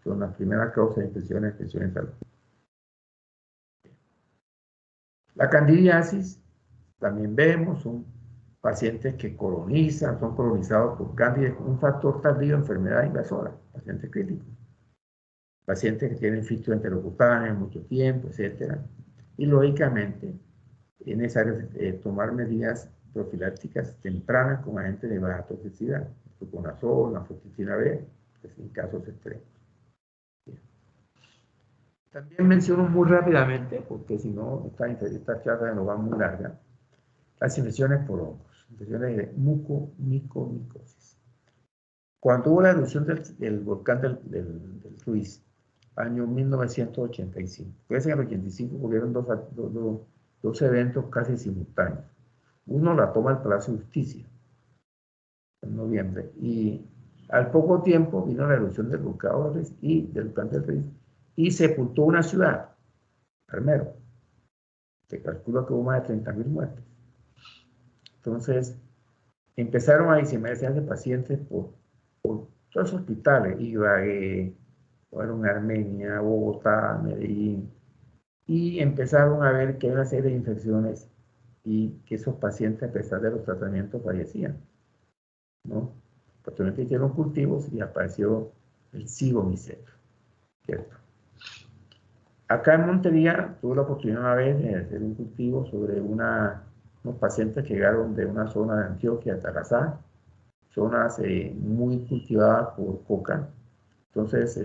son las primeras causas de infecciones en salud. La candidiasis, también vemos, son pacientes que colonizan, son colonizados por cándida, un factor tardío de enfermedad invasora, pacientes críticos. Pacientes que tienen fistula enterocutánea mucho tiempo, etc. Y lógicamente es necesario tomar medidas profilácticas tempranas con agentes de baja toxicidad, fluconazol, anfotericina B, en casos extremos. También menciono muy rápidamente, porque si no, esta charla nos va muy larga, las infecciones por hongos, infecciones de mucomicosis. Cuando hubo la erupción del volcán del Ruiz, año 1985, pues en el 85 ocurrieron dos eventos casi simultáneos. Uno, la toma del Palacio de Justicia, en noviembre, y al poco tiempo vino la erupción del volcán del Ruiz y sepultó una ciudad, Armero. Se calcula que hubo más de 30.000 muertes. Entonces, empezaron a disimarse de pacientes por todos los hospitales, Ibagué, fueron Armenia, Bogotá, Medellín, y empezaron a ver que hay una serie de infecciones y que esos pacientes, a pesar de los tratamientos, fallecían, ¿no? Posteriormente hicieron cultivos y apareció el cigomiceto, ¿cierto? Acá en Montería tuve la oportunidad una vez de hacer un cultivo sobre unos pacientes que llegaron de una zona de Antioquia, Tarazá, zonas muy cultivadas por coca. Entonces,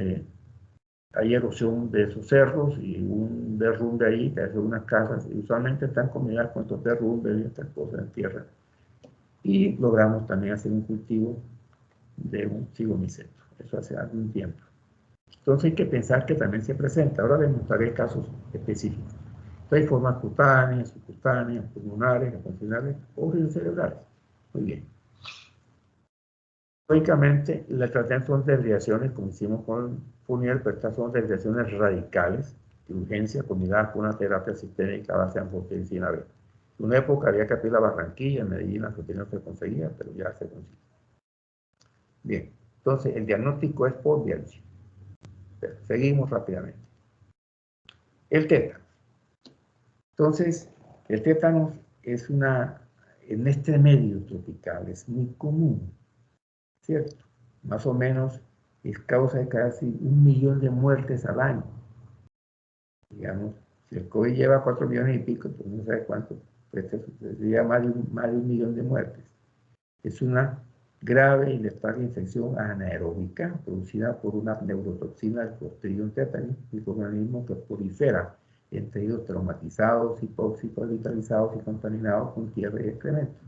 hay erosión de esos cerros y un derrumbe ahí, que hace unas casas, y usualmente están combinadas con estos derrumbes y estas cosas en tierra. Y logramos también hacer un cultivo de un cigomiceto, eso hace algún tiempo. Entonces hay que pensar que también se presenta, ahora les mostraré casos específicos. Entonces hay formas cutáneas, subcutáneas, pulmonares, gastrointestinales o cerebrales. Muy bien. Lógicamente, el tratamiento son desviaciones, como hicimos con Fournier, pero estas son desviaciones radicales, de urgencia, combinadas con una terapia sistémica a base de anfotericina B. En una época había que abrir la Barranquilla, en Medellín, la no se conseguía, pero ya se consigue. Bien, entonces el diagnóstico es por biopsia. Seguimos rápidamente. El tétano. Entonces, el tétano es en este medio tropical, es muy común, ¿cierto? Más o menos es causa de casi 1 millón de muertes al año. Digamos, si el COVID lleva 4 millones y pico, pues no sabe cuánto, pues sería más de 1 millón de muertes. Es una grave y letal infección anaeróbica producida por una neurotoxina del Clostridium tetani, microorganismo que prolifera en tejidos traumatizados, hipóxicos, vitalizados y contaminados con tierra y excremento.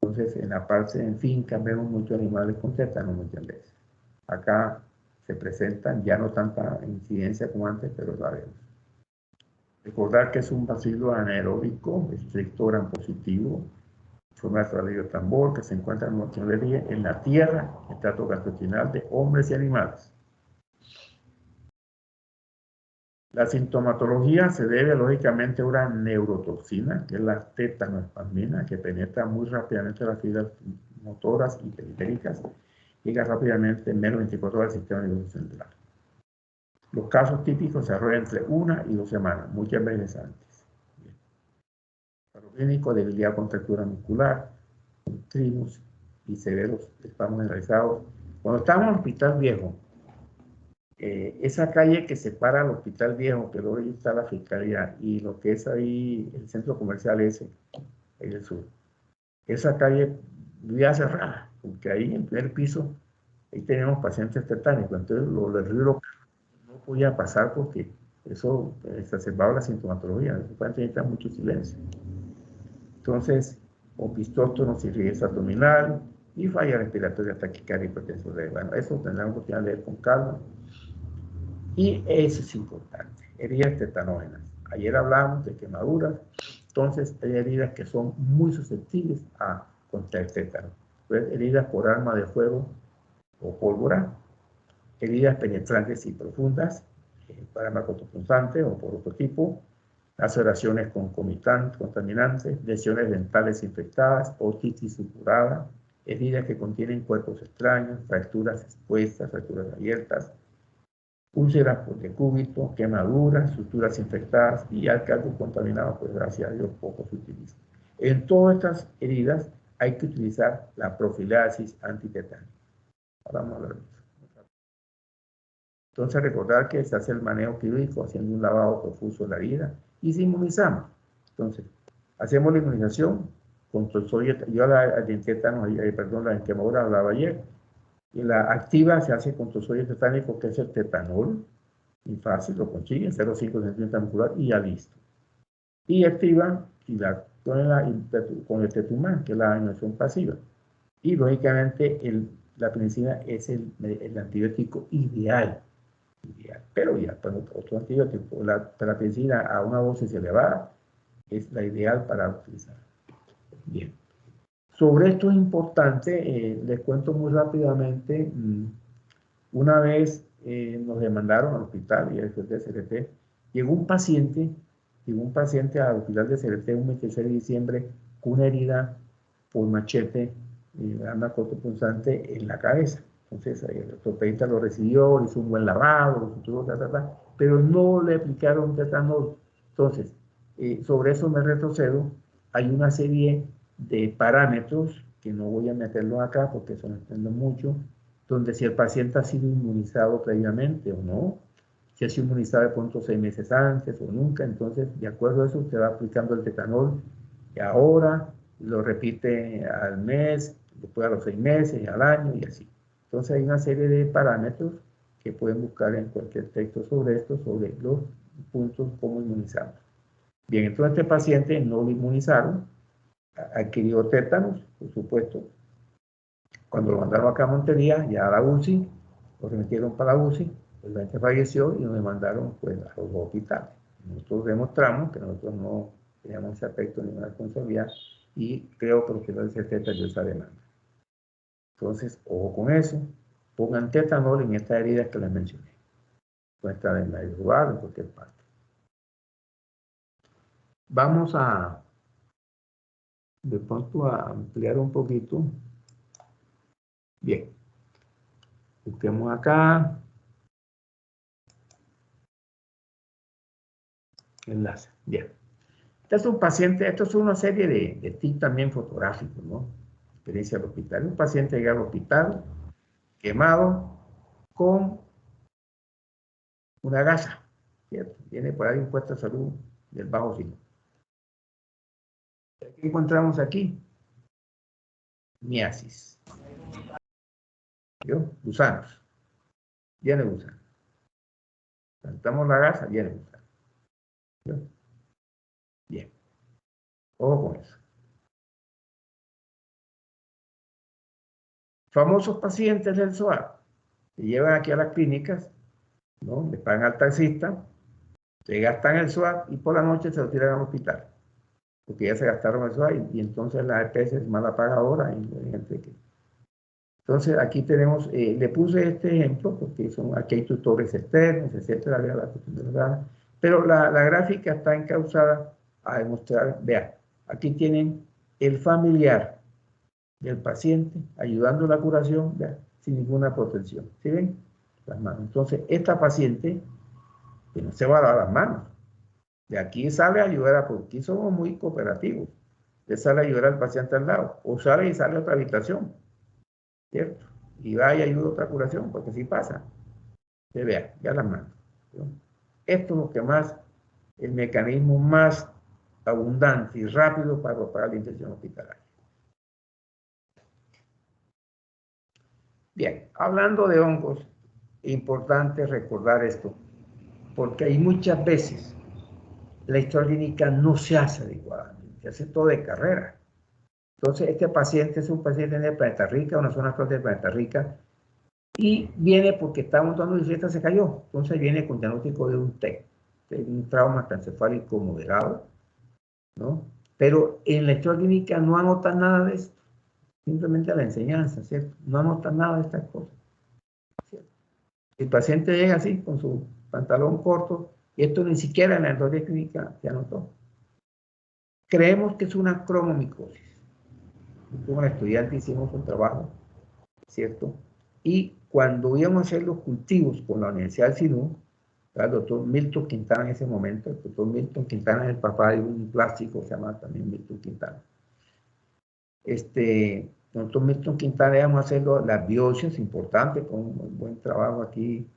Entonces, en la parte en finca vemos muchos animales con tétano muchas veces. Acá se presentan ya no tanta incidencia como antes, pero la vemos. Recordar que es un bacilo anaeróbico, estricto gram positivo, forma de tambor que se encuentra en la tierra, en trato gastrointestinal de hombres y animales. La sintomatología se debe lógicamente a una neurotoxina, que es la tetanoespasmina, que penetra muy rápidamente las fibras motoras y periféricas, llega rápidamente en menos de 24 horas al sistema nervioso central. Los casos típicos se desarrollan entre 1 y 2 semanas, muchas veces antes. clínico, debilidad contractura muscular, trimus y severos espasmos generalizados. Cuando estábamos en el Hospital Viejo, esa calle que separa al Hospital Viejo, que luego está la Fiscalía, y lo que es ahí el centro comercial ese, en el sur, esa calle vivía cerrada, porque ahí en el primer piso, ahí teníamos pacientes tetánicos, entonces los ríos no podía pasar porque eso exacerbaba la sintomatología, los pacientes necesitan mucho silencio. Entonces, opistótono, cirugía abdominal y falla respiratoria, taquicardia y hipertensión. Bueno, eso tendremos que leer con calma. Y eso es importante, heridas tetanógenas. Ayer hablábamos de quemaduras, entonces hay heridas que son muy susceptibles a contraer tétano. Pues, heridas por arma de fuego o pólvora, heridas penetrantes y profundas, para narcotopunzante o por otro tipo, laceraciones contaminantes, lesiones dentales infectadas, otitis supurada, heridas que contienen cuerpos extraños, fracturas expuestas, fracturas abiertas, úlceras por decúbito, quemaduras, suturas infectadas y algo contaminado, pues gracias a Dios poco se utiliza. En todas estas heridas hay que utilizar la profilaxis antitetánica. Ahora vamos a hablar de eso. Entonces recordar que se hace el manejo quirúrgico haciendo un lavado profuso de la herida y se inmunizamos. Entonces, hacemos la inmunización con tozoide, yo la tétano, perdón, la quemadura hablaba ayer, y la activa se hace con tozoide tetánico, que es el tetanol, y fácil, lo consiguen, 0,5 centímetros muscular y ya listo. Y activa con el tetumán, que es la inmunización pasiva. Y lógicamente la penicilina es el antibiótico ideal. Pero ya, para otro antibiótico, la penicilina a una dosis elevada es la ideal para utilizar. Bien. Sobre esto es importante, les cuento muy rápidamente. Una vez nos demandaron al hospital y después de CRT, llegó un paciente al hospital de CRT un 26 de diciembre con una herida por machete, arma cortopunzante en la cabeza. Entonces el ortopedista lo recibió, le hizo un buen lavado, lo suturó, pero no le aplicaron tetanol. Entonces, sobre eso me retrocedo. Hay una serie de parámetros que no voy a meterlos acá porque eso no entiendo mucho, donde si el paciente ha sido inmunizado previamente o no, si ha sido inmunizado de pronto 6 meses antes o nunca, entonces de acuerdo a eso usted va aplicando el tetanol y ahora lo repite al mes, después a los 6 meses, al año y así. Entonces hay una serie de parámetros que pueden buscar en cualquier texto sobre esto, sobre los puntos como inmunizamos. Bien, entonces este paciente no lo inmunizaron, adquirió tétanos, por supuesto. Cuando lo mandaron acá a Montería, ya a la UCI, lo remitieron para la UCI, el paciente falleció y nos mandaron pues, a los hospitales. Nosotros demostramos que nosotros no teníamos ese aspecto ni una responsabilidad y creo que el hospital de CRT dio esa demanda. Entonces, ojo con eso, pongan tetanol en estas heridas que les mencioné. Puede estar en la lugar, en cualquier parte. Vamos a, de pronto, a ampliar un poquito. Bien. Busquemos acá. Enlace. Bien. Este es un paciente, esto es una serie de tips también fotográficos, ¿no? Experiencia del hospital. Un paciente llega al hospital quemado con una gasa, ¿cierto? Viene por ahí un puesto de salud del Bajo Sino. ¿Qué encontramos aquí? Miasis. ¿Vio? Gusanos. Viene gusano. Saltamos la gasa, viene gusano. ¿Vio? Bien. Ojo con eso. Famosos pacientes del SOAT que llevan aquí a las clínicas, ¿no? Le pagan al taxista, se gastan el SOAT y por la noche se lo tiran al hospital. Porque ya se gastaron el SOAT y entonces la EPS es mala pagadora. Y gente que... Entonces aquí tenemos, le puse este ejemplo porque aquí hay tutores externos, etcétera, pero la gráfica está encauzada a demostrar, vean, aquí tienen el familiar del paciente ayudando a la curación, vean, sin ninguna protección. ¿Sí ven? Las manos. Entonces, esta paciente que no se va a dar las manos. De aquí sale a ayudar porque aquí somos muy cooperativos. Usted sale a ayudar al paciente al lado, o sale y sale a otra habitación, ¿cierto? Y va y ayuda a otra curación, porque sí pasa. Se vea, ya las mando. ¿No? Esto es lo que más, el mecanismo más abundante y rápido para la infección hospitalaria. Bien, hablando de hongos, importante recordar esto, porque hay muchas veces la historia clínica no se hace adecuadamente, se hace todo de carrera. Entonces, este paciente es un paciente de Planeta Rica, una zona de Planeta Rica, y viene porque estaba montando bicicleta, se cayó. Entonces viene con diagnóstico de un TEC, de un trauma encefálico moderado, ¿no? Pero en la historia clínica no anotan nada de esto, simplemente la enseñanza, ¿cierto? No anotan nada de estas cosas, ¿cierto? El paciente llega así, con su pantalón corto, y esto ni siquiera en la historia clínica se anotó. Creemos que es una cromomicosis. Como estudiante hicimos un trabajo, ¿cierto? Y cuando íbamos a hacer los cultivos con la Universidad del Sinú, el doctor Milton Quintana en ese momento, el doctor Milton Quintana es el papá de un plástico, se llama también Milton Quintana. El doctor Milton Quintana íbamos a hacer las biopsias importantes, con un buen trabajo aquí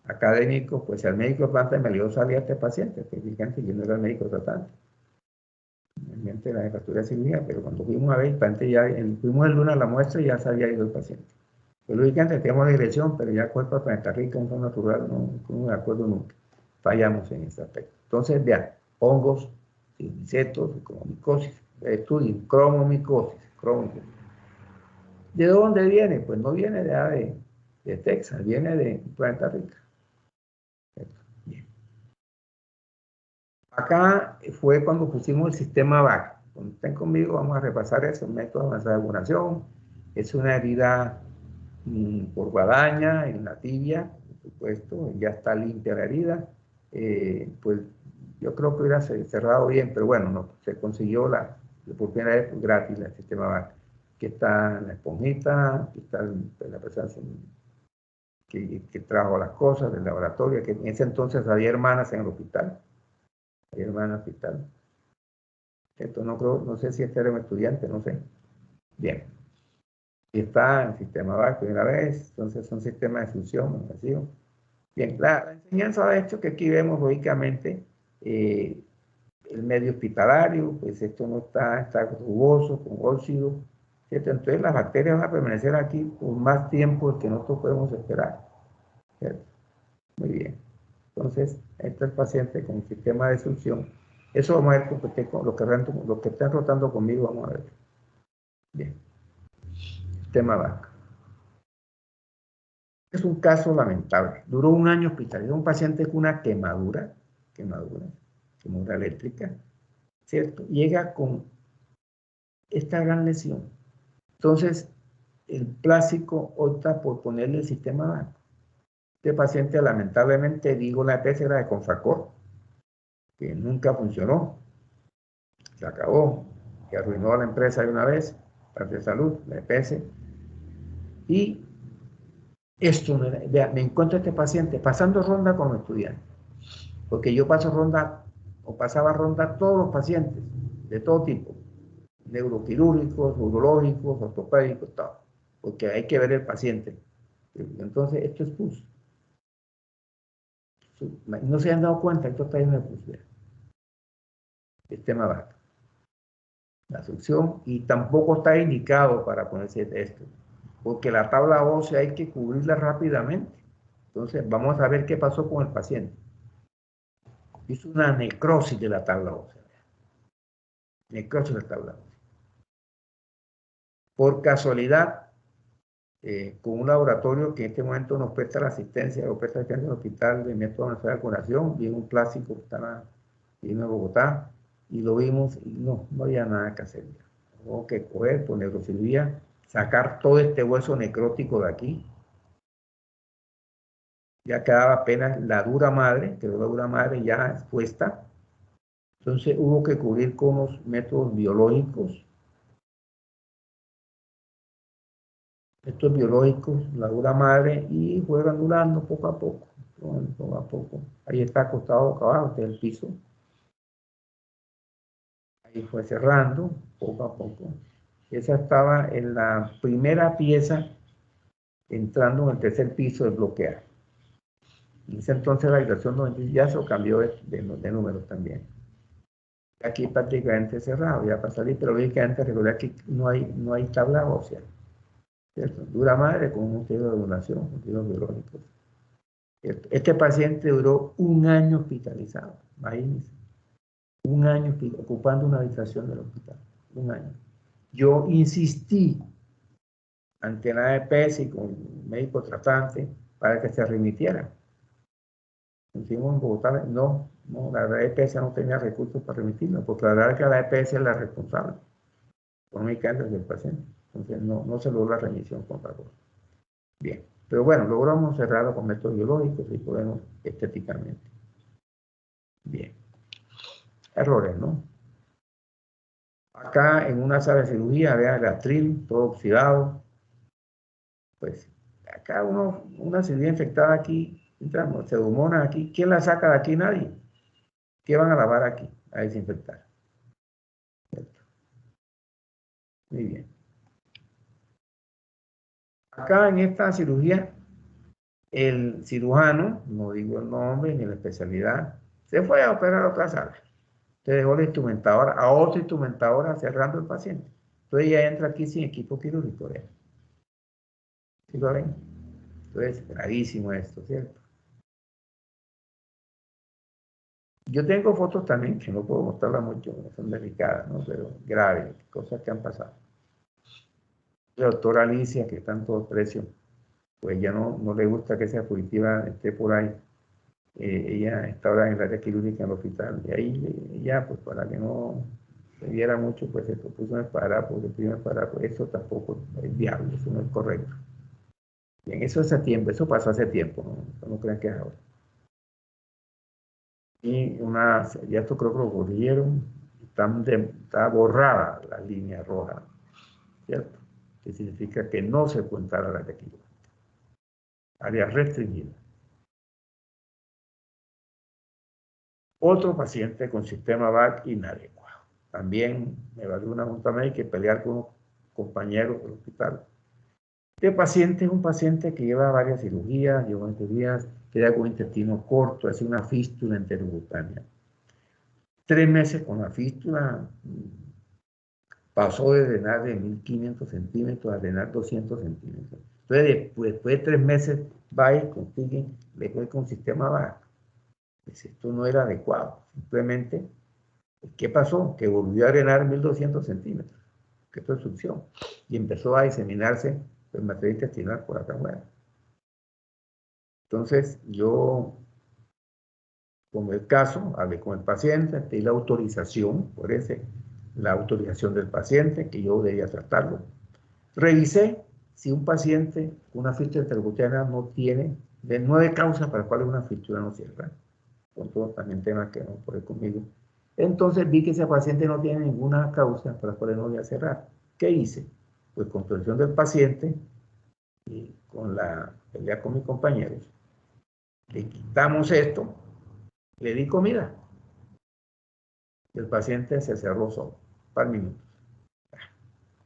académico, pues el médico de planta me dio salía a este paciente, que fíjense, yo no era el médico tratante, de la jefatura de cirugía, pero cuando fuimos a ver, fuimos el lunes a la muestra y ya se había ido el paciente. Pues lógicamente tenemos la dirección, pero ya cuerpo de Planeta Rica, un fondo natural, no me acuerdo nunca. Fallamos en ese aspecto. Entonces, vean, hongos, insectos, cromomicosis, estudien, cromomicosis. ¿De dónde viene? Pues no viene de Texas, viene de Planeta Rica. Bien. Acá fue cuando pusimos el sistema VAC. Cuando estén conmigo vamos a repasar eso, método avanzado de vacunación. Es una herida por guadaña en la tibia, por supuesto, ya está limpia la herida. Pues yo creo que hubiera cerrado bien, pero bueno, no, se consiguió por primera vez gratis el sistema VAC. Aquí está la esponjita, aquí está la persona que trajo las cosas del laboratorio, que en ese entonces había hermanas en el hospital. Había hermanas en el hospital. Esto no sé si este era un estudiante, no sé. Bien. Y está el sistema VAC primera vez, entonces son sistemas de función masivo. Bien, la enseñanza ha hecho que aquí vemos lógicamente el medio hospitalario, pues esto no está rugoso, con óxido, ¿cierto? Entonces las bacterias van a permanecer aquí por más tiempo del que nosotros podemos esperar, ¿cierto? Muy bien. Entonces, este es el paciente con sistema de succión. Eso vamos a ver con lo que están rotando conmigo, vamos a ver. Bien. Sistema VAC. Es un caso lamentable. Duró un año hospitalizado. Un paciente con una quemadura eléctrica, ¿cierto? Llega con esta gran lesión. Entonces, el plástico opta por ponerle el sistema VAC. Este paciente, lamentablemente, digo, la EPS era de Confacor, que nunca funcionó. Se acabó, que arruinó a la empresa de una vez, parte de salud, la EPS. Y esto, vea, me encuentro este paciente pasando ronda con los estudiantes, porque yo paso ronda, o pasaba ronda a todos los pacientes, de todo tipo, neuroquirúrgicos, urológicos, ortopédicos, todo, porque hay que ver el paciente. Entonces, esto es pus. No se han dado cuenta, esto está lleno de pus, vea. Sistema VAC. La succión, y tampoco está indicado para ponerse esto, porque la tabla ósea hay que cubrirla rápidamente. Entonces, vamos a ver qué pasó con el paciente. Hizo una necrosis de la tabla ósea. Necrosis de la tabla ósea. Por casualidad, con un laboratorio que en este momento nos presta la asistencia, nos presta la asistencia del hospital de método avanzado de vacunación, vi un plástico que estaba en Bogotá, y lo vimos, y no había nada que hacer. Hubo que coger por neurocirugía, sacar todo este hueso necrótico de aquí. Ya quedaba apenas la dura madre, quedó la dura madre ya expuesta. Entonces hubo que cubrir con los métodos biológicos. Estos biológicos, la dura madre, y fue granulando poco a poco. Poco a poco. Ahí está acostado acá abajo, este es el piso. Ahí fue cerrando poco a poco. Esa estaba en la primera pieza, entrando en el tercer piso de bloquear. En ese entonces la habitación 96 ya se cambió de números también. Aquí prácticamente cerrado, ya para salir, pero lógicamente recordar que no hay tabla ósea. ¿Cierto? Dura madre con un tejido de donación, un tejido biológico. ¿Cierto? Este paciente duró un año hospitalizado, imagínense. Un año ocupando una habitación del hospital. Un año. Yo insistí ante la EPS y con el médico tratante para que se remitiera. Hicimos en Bogotá, la EPS no tenía recursos para remitirnos, porque la verdad es que la EPS es la responsable económicamente del paciente. Entonces no se logró la remisión con favor. Bien, pero bueno, logramos cerrarlo con métodos biológicos y podemos estéticamente. Bien. Errores, ¿no? Acá en una sala de cirugía, vean el atril, todo oxidado. Pues acá una cirugía infectada aquí, entramos, pseudomonas aquí. ¿Quién la saca de aquí? Nadie. ¿Qué van a lavar aquí? A desinfectar. ¿Cierto? Muy bien. Acá en esta cirugía, el cirujano, no digo el nombre ni la especialidad, se fue a operar a otra sala. Se dejó la instrumentadora a otra instrumentadora cerrando el paciente. Entonces ella entra aquí sin equipo quirúrgico. ¿Sí lo ven? Entonces, gravísimo esto, ¿cierto? Yo tengo fotos también que no puedo mostrarlas mucho, son delicadas, ¿no? Pero graves, cosas que han pasado. La doctora Alicia, que está en todo precio, pues ya no le gusta que esa fugitiva esté por ahí. Ella está ahora en el área quirúrgica en el hospital. Y ahí ya, pues para que no se viera mucho, pues se propuso un esparadrapo, porque el primer esparadrapo, eso tampoco es viable, eso no es correcto. Bien, eso hace tiempo, eso pasó hace tiempo, no crean que es ahora. Y ya esto creo que lo corrigieron, está borrada la línea roja, ¿cierto? Que significa que no se cuenta la área quirúrgica. Área restringida. Otro paciente con sistema VAC inadecuado. También me valió una junta médica y pelear con unos compañeros del hospital. Este paciente es un paciente que lleva varias cirugías, lleva varias cirugías, queda con intestino corto, hace una fístula enterocutánea. 3 meses con la fístula, pasó de drenar de 1500 centímetros a drenar 200 centímetros. Entonces, después de 3 meses, va y consiguen, le fue con sistema VAC. Pues esto no era adecuado. Simplemente, ¿qué pasó? Que volvió a drenar 1200 centímetros, que esto es succión, y empezó a diseminarse el material intestinal por acá afuera. Entonces, yo, como el caso, hablé con el paciente, pedí la autorización, por ese, la autorización del paciente, que yo debía tratarlo. Revisé si un paciente con una fístula enterocutánea no tiene, de 9 causas para las cuales una fístula no cierra, con todos también temas que no por conmigo. Entonces vi que ese paciente no tiene ninguna causa para las cuales no voy a cerrar. ¿Qué hice? Pues con presión del paciente y con la pelea con mis compañeros, le quitamos esto, le di comida. Y el paciente se cerró solo, par minutos.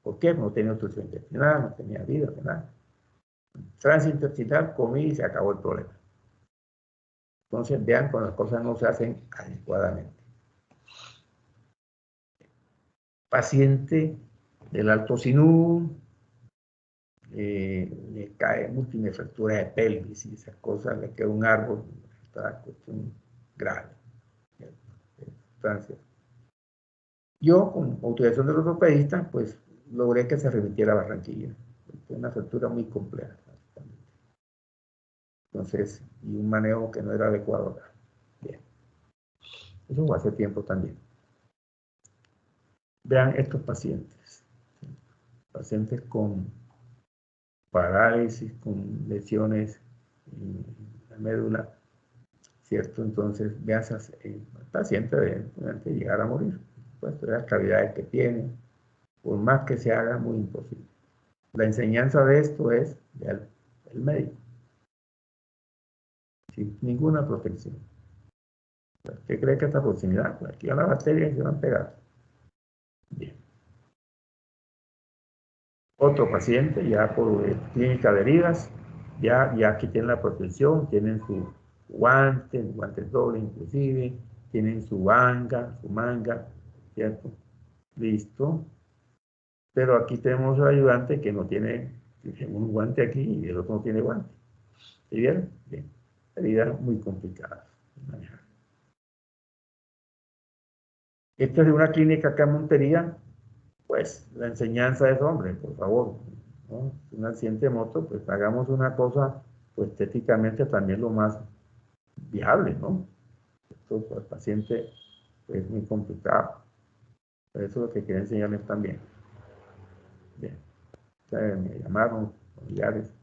¿Por qué? No tenía obstrucción intestinal, no tenía vida, nada. Transintestinal, comí y se acabó el problema. Entonces, vean cuando las cosas no se hacen adecuadamente. Paciente del alto sinú, le cae múltiple fractura de pelvis y esas cosas, le queda un árbol, esta cuestión grave. Yo, con autorización del ortopedista, pues logré que se remitiera a Barranquilla. Fue una fractura muy compleja. Entonces, y un manejo que no era adecuado acá. Bien. Eso fue hace tiempo también. Vean estos pacientes. Pacientes con parálisis, con lesiones en la médula, ¿cierto? Entonces, vean esas pacientes de llegar a morir. Pues las cavidades que tienen, por más que se haga, muy imposible. La enseñanza de esto es el médico. Sin ninguna protección. ¿Qué cree que esta proximidad? Pues aquí a la bacteria se van a pegar. otro paciente ya por clínica de heridas, ya aquí tienen la protección, tienen su guantes dobles inclusive, tienen su manga, ¿cierto? Listo. Pero aquí tenemos el ayudante que no tiene un guante aquí y el otro no tiene guante. ¿Sí vieron? Bien. Heridas muy complicadas de manejar. Esta es de una clínica acá en Montería. Pues la enseñanza es, hombre, por favor, ¿no? Un accidente de moto, pues hagamos una cosa, pues estéticamente también lo más viable, ¿no? Esto para el paciente pues, es muy complicado. Pero eso es lo que quería enseñarles también. Bien. O sea, me llamaron familiares,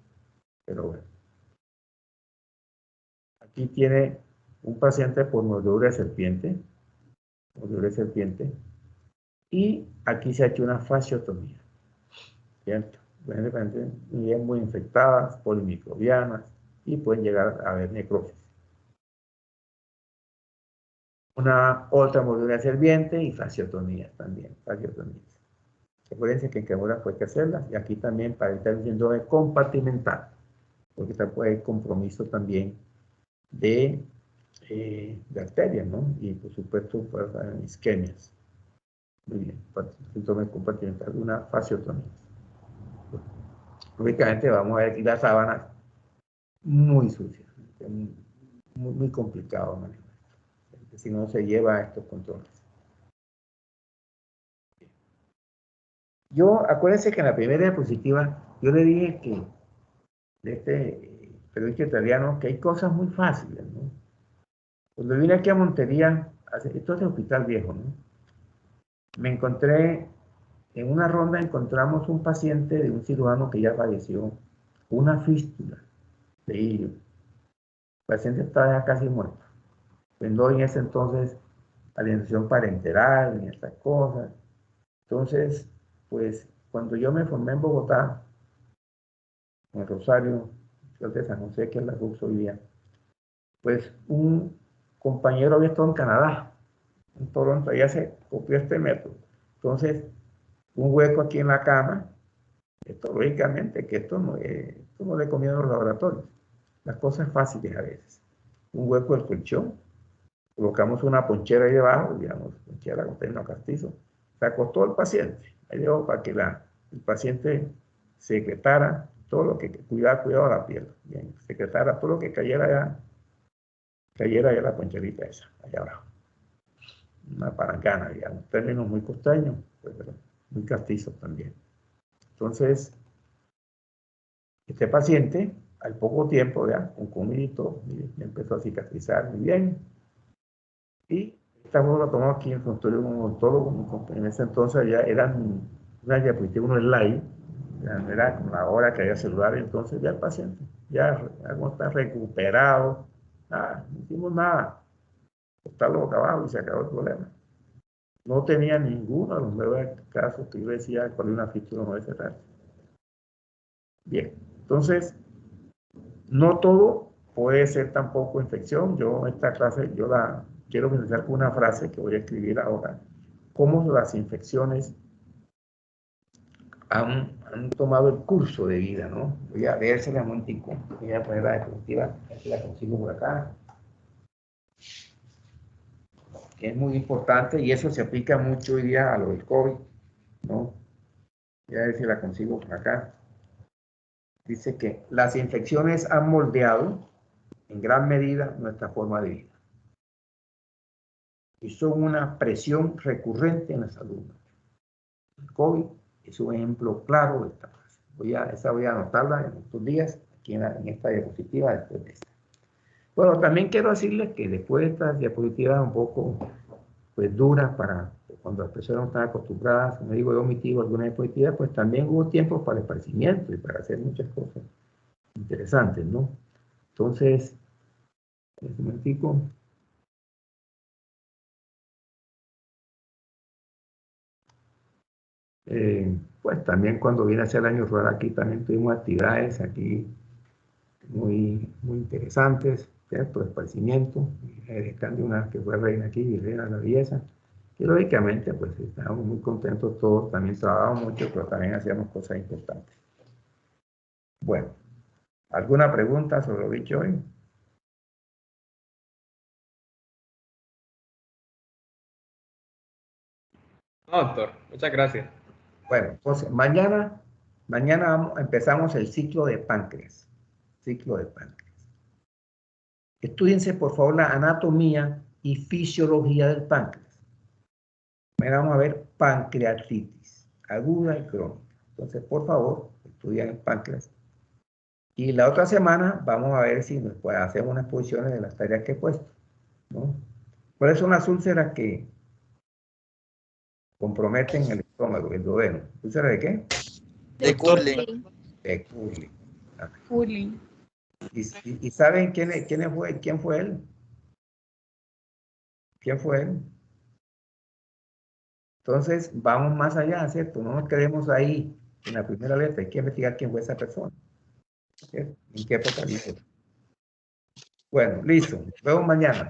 pero bueno. Aquí tiene un paciente por mordedura de serpiente, y aquí se ha hecho una fasciotomía, ¿cierto? Bien muy infectadas, polimicrobianas, y pueden llegar a haber necrosis. Una otra mordedura de serpiente y fasciotomías también, fasciotomías. Acuérdense que en quemaduras hay que hacerlas, y aquí también para evitar el síndrome compartimental, porque hay compromiso también de arterias, ¿no? Y por supuesto, pues, isquemias. Muy bien, síndrome compartimental, una fasciotomía. Lógicamente vamos a ver aquí las sábanas muy sucias, muy complicado manejar, si no se lleva a estos controles. Acuérdense que en la primera diapositiva yo le dije que de este periodista italiano que hay cosas muy fáciles, ¿no? Cuando vine aquí a Montería, esto es el Hospital Viejo, ¿no? Me encontré, en una ronda encontramos un paciente de un cirujano que ya falleció, una fístula de hilio. El paciente estaba ya casi muerto. No en ese entonces alimentación parenteral ni estas cosas. Entonces, pues cuando yo me formé en Bogotá, en Rosario, de San José, que es la RUX hoy día, pues un compañero había estado en Canadá, en Toronto, ya se copió este método. Entonces, un hueco aquí en la cama, esto lógicamente que esto no le conviene a los laboratorios. Las cosas fáciles a veces. Un hueco del colchón, colocamos una ponchera ahí debajo, digamos, ponchera con término castizo, se acostó el paciente, ahí debajo para que el paciente secretara todo lo que, cuidado la piel, bien, secretara todo lo que cayera ya la poncherita esa, allá abajo. Una palangana, digamos, términos muy costeños, pues, pero muy castizos también. Entonces, este paciente, al poco tiempo, ya, con comidito, empezó a cicatrizar muy bien. Y esta foto la tomamos aquí en el consultorio de un odontólogo. En ese entonces ya eran una diapositiva, un slide, ya era como la hora que había celular, entonces ya el paciente, ya está recuperado, nada, no hicimos nada, acostarlo boca abajo y se acabó el problema. No tenía ninguno de los 9 casos que yo decía cuál es una fístula no cerrar. Bien, entonces, no todo puede ser tampoco infección. Yo esta clase, yo la quiero finalizar con una frase que voy a escribir ahora. Cómo las infecciones han tomado el curso de vida, ¿no? Voy a leérsela un momentico. Voy a poner la diapositiva, aquí la consigo por acá. Que es muy importante y eso se aplica mucho hoy día a lo del COVID, ¿no? Voy a ver si la consigo por acá. Dice que las infecciones han moldeado en gran medida nuestra forma de vida y son una presión recurrente en la salud. El COVID es un ejemplo claro de esta frase. Voy a anotarla en estos días, aquí en esta diapositiva, después de esta. Bueno, también quiero decirles que después de estas diapositivas un poco pues, duras para cuando las personas no están acostumbradas, como digo, he omitido alguna diapositiva, pues también hubo tiempo para el esparcimiento y para hacer muchas cosas interesantes, ¿no? Entonces, un momentico. Pues también cuando viene a ser el año rural aquí también tuvimos actividades aquí muy interesantes, ¿cierto? De esparcimiento, de una que fue reina aquí, Reina de la Belleza, Y lógicamente, pues estábamos muy contentos todos, también trabajamos mucho, pero también hacíamos cosas importantes. Bueno, ¿alguna pregunta sobre lo dicho hoy? No, doctor, muchas gracias. Bueno, entonces mañana empezamos el ciclo de páncreas. Ciclo de páncreas. Estúdiense por favor la anatomía y fisiología del páncreas. Mañana vamos a ver pancreatitis, aguda y crónica. Entonces, por favor, estudien el páncreas. Y la otra semana vamos a ver si nos puede hacer unas posiciones de las tareas que he puesto, ¿no? ¿Cuáles son las úlceras que comprometen el estómago, el duodeno? ¿Úlceras de qué? De Curling. De Curling. Curling. ¿Y saben quién fue él? ¿Quién fue él? Entonces, vamos más allá, ¿cierto? No nos quedemos ahí en la primera letra. Hay que investigar quién fue esa persona. ¿Cierto? ¿En qué época vivió? Bueno, listo. Nos vemos mañana.